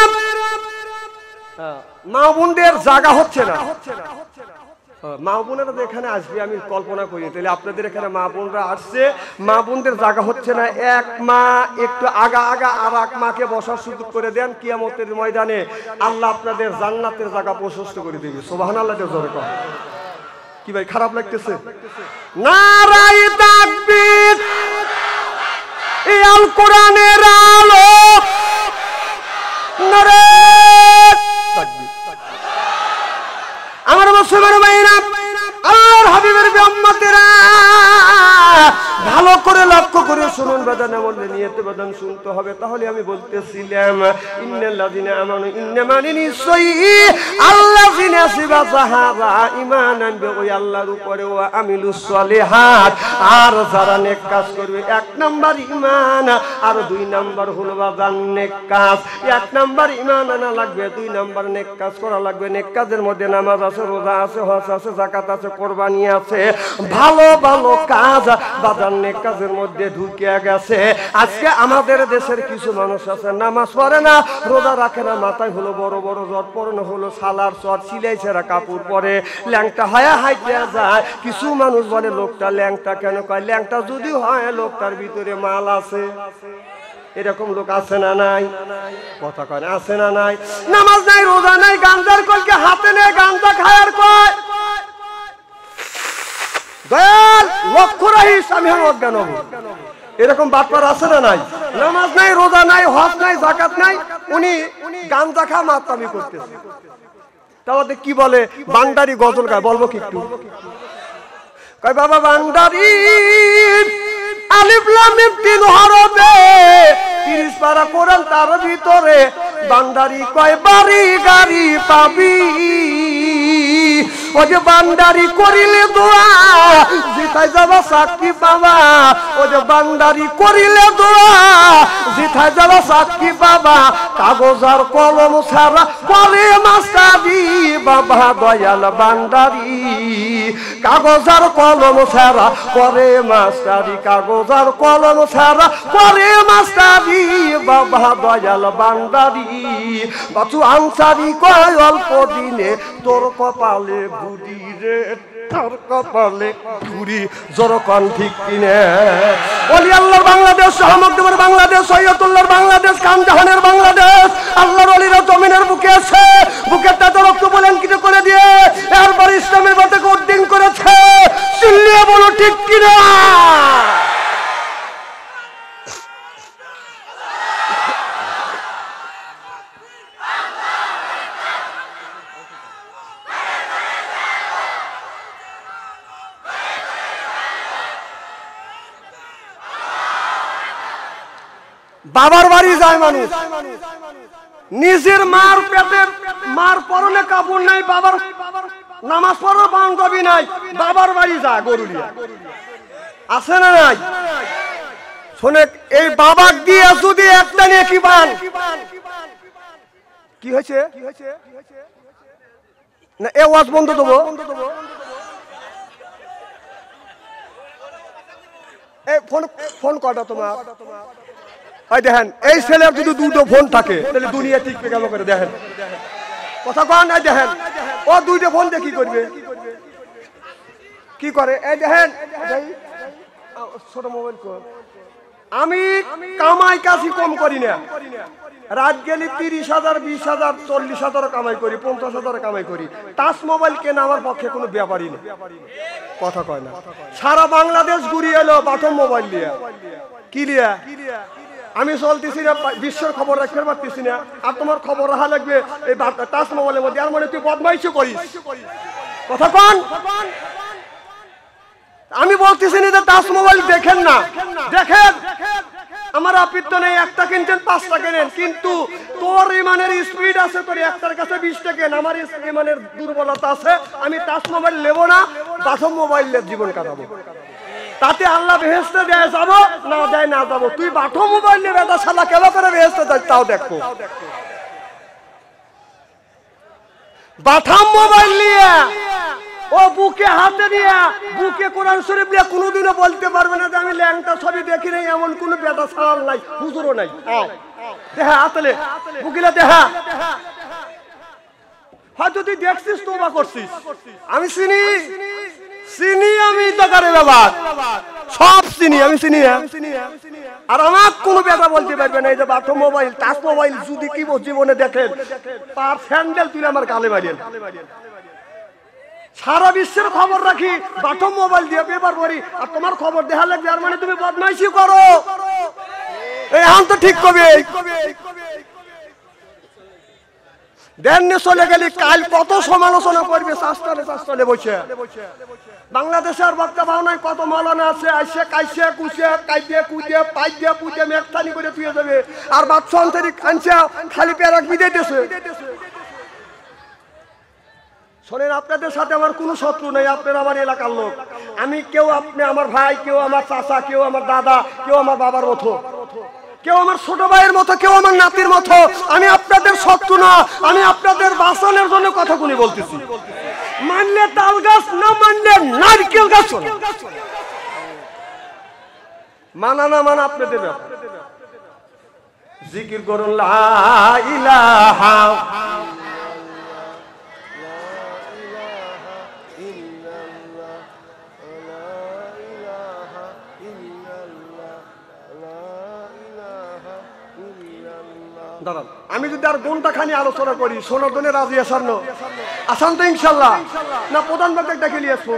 মা বোনদের জায়গা হচ্ছে না। মা বোনেরা এখানে আসবে আমি কল্পনা করি, তাহলে আপনাদের এখানে মা বোনরা আসছে, মা বোনদের জায়গা হচ্ছে না। এক মা একটু আগা আর এক মাকে বসার সুযোগ করে দেন, কিয়ামতের ময়দানে আল্লাহ আপনাদের জান্নাতের জায়গা প্রশস্ত করে দেবে। সুবহানাল্লাহ জোরে কর। কি ভাই খারাপ লাগতেছে? নারায়ে তাকবীর, এই আল কোরআনের আলো, নারায়ে তাকবীর। আমার মুসলমান ভাইরা, আল্লাহর হাবিবের উম্মতেরা ভালো করে লক্ষ্য করে শুনুন বাদান, বললে নিয়তে বাদান শুনতে হবে। তাহলে আমি বলতেছিলাম ইন্নাল্লাযিনা আমানু, ইন্না মানে নিশ্চয়ই আল্লাযিনা সাহাবা ঈমান আনবে ওই আল্লাহর উপরে, ওয়া আমিলুস সলিহাত, আর যারা নেক কাজ করবে। এক নাম্বার ঈমান, আর দুই নাম্বার হলো বাদান নেক কাজ। এক নাম্বার ঈমান আনা লাগবে, দুই নাম্বার নেক কাজ করা লাগবে। নেক কাজের মধ্যে নামাজ আছে, রোজা আছে, হজ আছে, যাকাত আছে, কোরবানি আছে, ভালো ভালো কাজ বাদান নেক কাজের মধ্যে ঢুকিয়া গেছে। আজকে আমাদের দেশের কিছু মানুষ আছে নামাজ পড়ে না, রোজা রাখে না, মাথায় হলো বড় বড় জট, পরনে হলো সালার চট, সিলাই ছেঁড়া কাপড় পরে, ল্যাংটা হায়া হাইতে যায়। কিছু মানুষ বলে লোকটা ল্যাংটা কেন? কয় ল্যাংটা যদি হয় লোকটার ভিতরে মাল আছে। এরকম লোক আছে না নাই? কথা কয় আছে না নাই? নামাজ নাই, রোজা নাই, গাঞ্জার কলকে হাতে নেই, গাঞ্জা খায়ার কয় দয়াল লক্ষ্য রাখিস আমি অজ্ঞান হব। এরকম বাটপার আছে না নাই? নামাজ নাই, রোজা নাই, হজ নাই, যাকাত নাই, উনি গাঞ্জা খা মাতামি করতেছে। তাহলে কি বলে? বান্দারি গজল গায়। বলবো কি একটু? কয় বাবা বান্দারি আলিফ লাম মিম তিন হরফে 30 পারা কোরআন তার ভিতরে, বান্দারি কয় বাড়ি গাড়ি পাবি। ও যে বান্দারি করিলে দোয়া জিতাই যাবা সাক্ষী পাবা। ও যে বান্দারি করিলে দোয়া জিতাই যাবা সাক্ষী পাবা। কাগজ আর কলম ছাড়া করে মাস্টারি বাবা দয়াল বান্দারি। কাগজ আর কলম ছাড়া করে মাস্টারি, কাগজ আর কলম ছাড়া করে মাস্টারি বাবা দয়াল বান্দারি। বাচু আনসারি কয় অল্প দিনে তোর কপালে ঘুরি রে, তোর কপালে ঘুরি। জোরকান ঠিক কিনে? ওলি আল্লাহর বাংলাদেশ, শাহমকদুমের বাংলাদেশ, সৈয়দুল্লাহর বাংলাদেশ, খানজাহানের বাংলাদেশ। আল্লাহর ওলিরা জমিনের বুকে আছে, বুকের তাতে রক্ত বলেন কিছু করে দিয়ে এরপর ইসলামের পতাকা উড্ডীন করেছে। চিল্লিয়ে বলো ঠিক কিনা? বাবার বাড়ি যায় মানুষ, নিজের মার পেটের মার পরনে কাপড় নাই, বাবার নামাজ পড়ার বান্ধবী নাই, বাবার বাড়ি যায় গরুলিয়া। আছে না নাই? শোনে এই বাবাক দিয়ে যদি একটা নেকি পান, কি হয়েছে না? এ ওয়াজ বন্ধ দেবো। এই ফোন কটা তোমার? দেখেন এই ছেলের যদি দুটো ফোন থাকে তাহলে দুনিয়া টিকবে কেমন করে? দেখেন কথা কন। দেখেন ও দুইটা ফোন দিয়ে কি করবে? কি করে? এই দেখেন ছোট মোবাইল কর। আমি কামাই কাছি কম করি না, রাত গেলে 30,000 20,000 40,000 কামাই করি, 50,000 কামাই করি। টাচ মোবাইল কেনা আমার পক্ষে কোনো ব্যাপারই না। কথা কয় না। সারা বাংলাদেশ ঘুরিয়ে এলো বাটম মোবাইল নিয়ে। কি লিয়া? আমি চলতেছি না, বিশ্বের খবর রাখতে পারতেছি না, আর তোমার খবর রাখা লাগবে এই টাচ মোবাইলের মধ্যে। আর মানে তুই বদমাইশি করিস। কথা কন। আমি বলতেছি না যে টাচ মোবাইল দেখেন না, দেখেন, আমার আপত্তি নেই। একটা কিনছেন 5টা কেনেন, কিন্তু তোর ইমানের স্পিড আছে, তোর একটার কাছে 20টা কেন। আমার ইমানের দুর্বলতা আছে, আমি টাচ মোবাইল নেব না, বাটম মোবাইল জীবন কাটাবো। তাতে আল্লাহ বেহেশতে দেয় যাবো না দেয় না যাবো। তুই বাঠো মোবাইল নিয়ে বেটা শালা কেন করে বেহেশতে যাস তাও দেখো। বাঠাম মোবাইল নিয়ে ও বুকে হাতে নিয়ে বুকে কোরআন শরীফ নিয়ে কোনোদিনও বলতে পারবে না যে আমি ল্যাংটা ছবি দেখি নাই, এমন কোনো বেটা সালাল নাই, হুজুরও নাই। দেখা আসলে বুকিলা দেখা হয়তো তুই দেখছিস তোবা করছিস, আমি চিনি চিনি, আমি দরকারে ব্যাপার সব চিনি, আমি চিনি। আর আমার কোনো বেটা বলতে পারবে না এই যে বাথরুম মোবাইল টাচ মোবাইল যদি কি জীবনে দেখেন তার স্যান্ডেল তুলে আমার গালে মারিয়েন। সারা বিশ্বের খবর রাখি বাথরুম মোবাইল দিয়ে পেপার করি, আর তোমার খবর দেখা লাগবে আর মানে তুমি বদমাইশি করো। এই আম তো ঠিক কবে দেননি চলে গেলি, কাল কত সমালোচনা করবে শাস্ত্রে বসে। বাংলাদেশে আর বক্তা পাও নাই, কত মালানা আছে আইসে কাইসে কুচে কাইতে কুচে পাইতে পুঁতে মেঘটানি করে তুলে দেবে, আর বাচ্চা অন্তরিক আনছে খালি পেরাক বিদাইতেছে। শোনেন, আপনাদের সাথে আমার কোনো শত্রু নেই, আপনারা আমার এলাকার লোক। আমি কেউ আপনি আমার ভাই, কেউ আমার চাচা, কেউ আমার দাদা, কেউ আমার বাবার মতো, কেউ আমার ছোট ভাইয়ের মতো, কেউ আমার নাতির মতো। আমি আপনাদের শত্রু না, আমি আপনাদের বাঁচানোর জন্য কথাগুলি বলতেছি। মানলে তাল গাছ, না মানলে নারকেল গাছ। মানা না মানা আপনাদের ব্যাপার। জিকির করুন লা ইলাহা দাঁড়ান, আমি যদি আর ঘন্টা খানি আলোচনা করি শোনার জন্য রাজি আসার আসান তো ইনশাল্লাহ না? প্রধান বক্তা ডেকে নিয়ে আসবো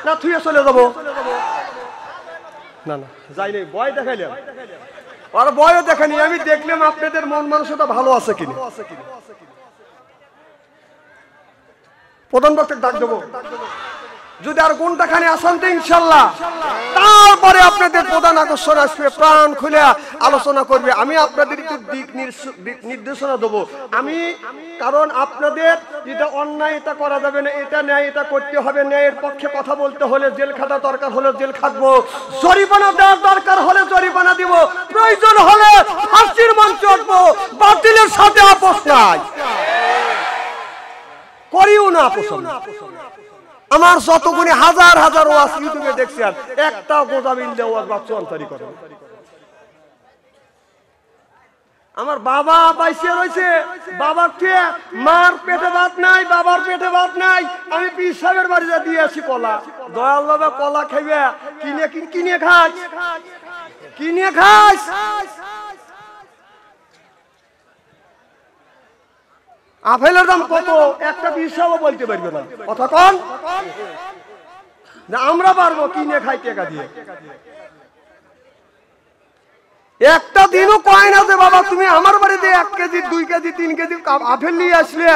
না থুয়ে চলে যাবো? না না যাই নাই, ভয় দেখাইলাম আর ভয়ও দেখানি। আমি দেখলাম আপনাদের মন মানসিকতা ভালো আছে কিনা। প্রধান বক্তা ডাক দেবো যদি আর ঘন্টা খানি আসান তো ইনশাল্লাহ। তারপরে আপনাদের প্রধান আকর্ষণ আসবে, প্রাণ খুলে আলোচনা করবে। আমি আপনাদের একটু দিক নির্দেশনা দেবো। আমি কারণ আপনাদের যেটা অন্যায় এটা করা যাবে না, এটা ন্যায় এটা করতে হবে, ন্যায়ের পক্ষে কথা বলতে হলে জেল খাটা দরকার হলে জেল খাটবো, জরিমানা দেওয়ার দরকার হলে জরিমানা দিব, প্রয়োজন হলে ফাঁসির মঞ্চে উঠবো। বাতিলের সাথে আপোষ নাই, করিও না আপোষ। আমার যতগুলি হাজার হাজার ওয়াজ ইউটিউবে দেখছি, আর একটা গোজামিল দেওয়ার বাচ্চা অন্তরি করে। আমার বাবা বাইসে রয়েছে, বাবার খেয়ে মার পেটে ভাত নাই, বাবার পেটে ভাত নাই। আমি পীর সাহেবের বাড়িতে দিয়ে আসি কলা। দয়াল বাবা কলা খাইবে, কিনে কিনে খাস, কিনে খাস। আপেলের দাম কত একটা পয়সাও বলতে পারবে না। কথা কন না, আমরা পারবো কিনে খাই টাকা দিয়ে। একটা দিনও কয় না যে বাবা তুমি আমার বাড়িতে 1 কেজি 2 কেজি 3 কেজি আপেল নিয়ে আসলে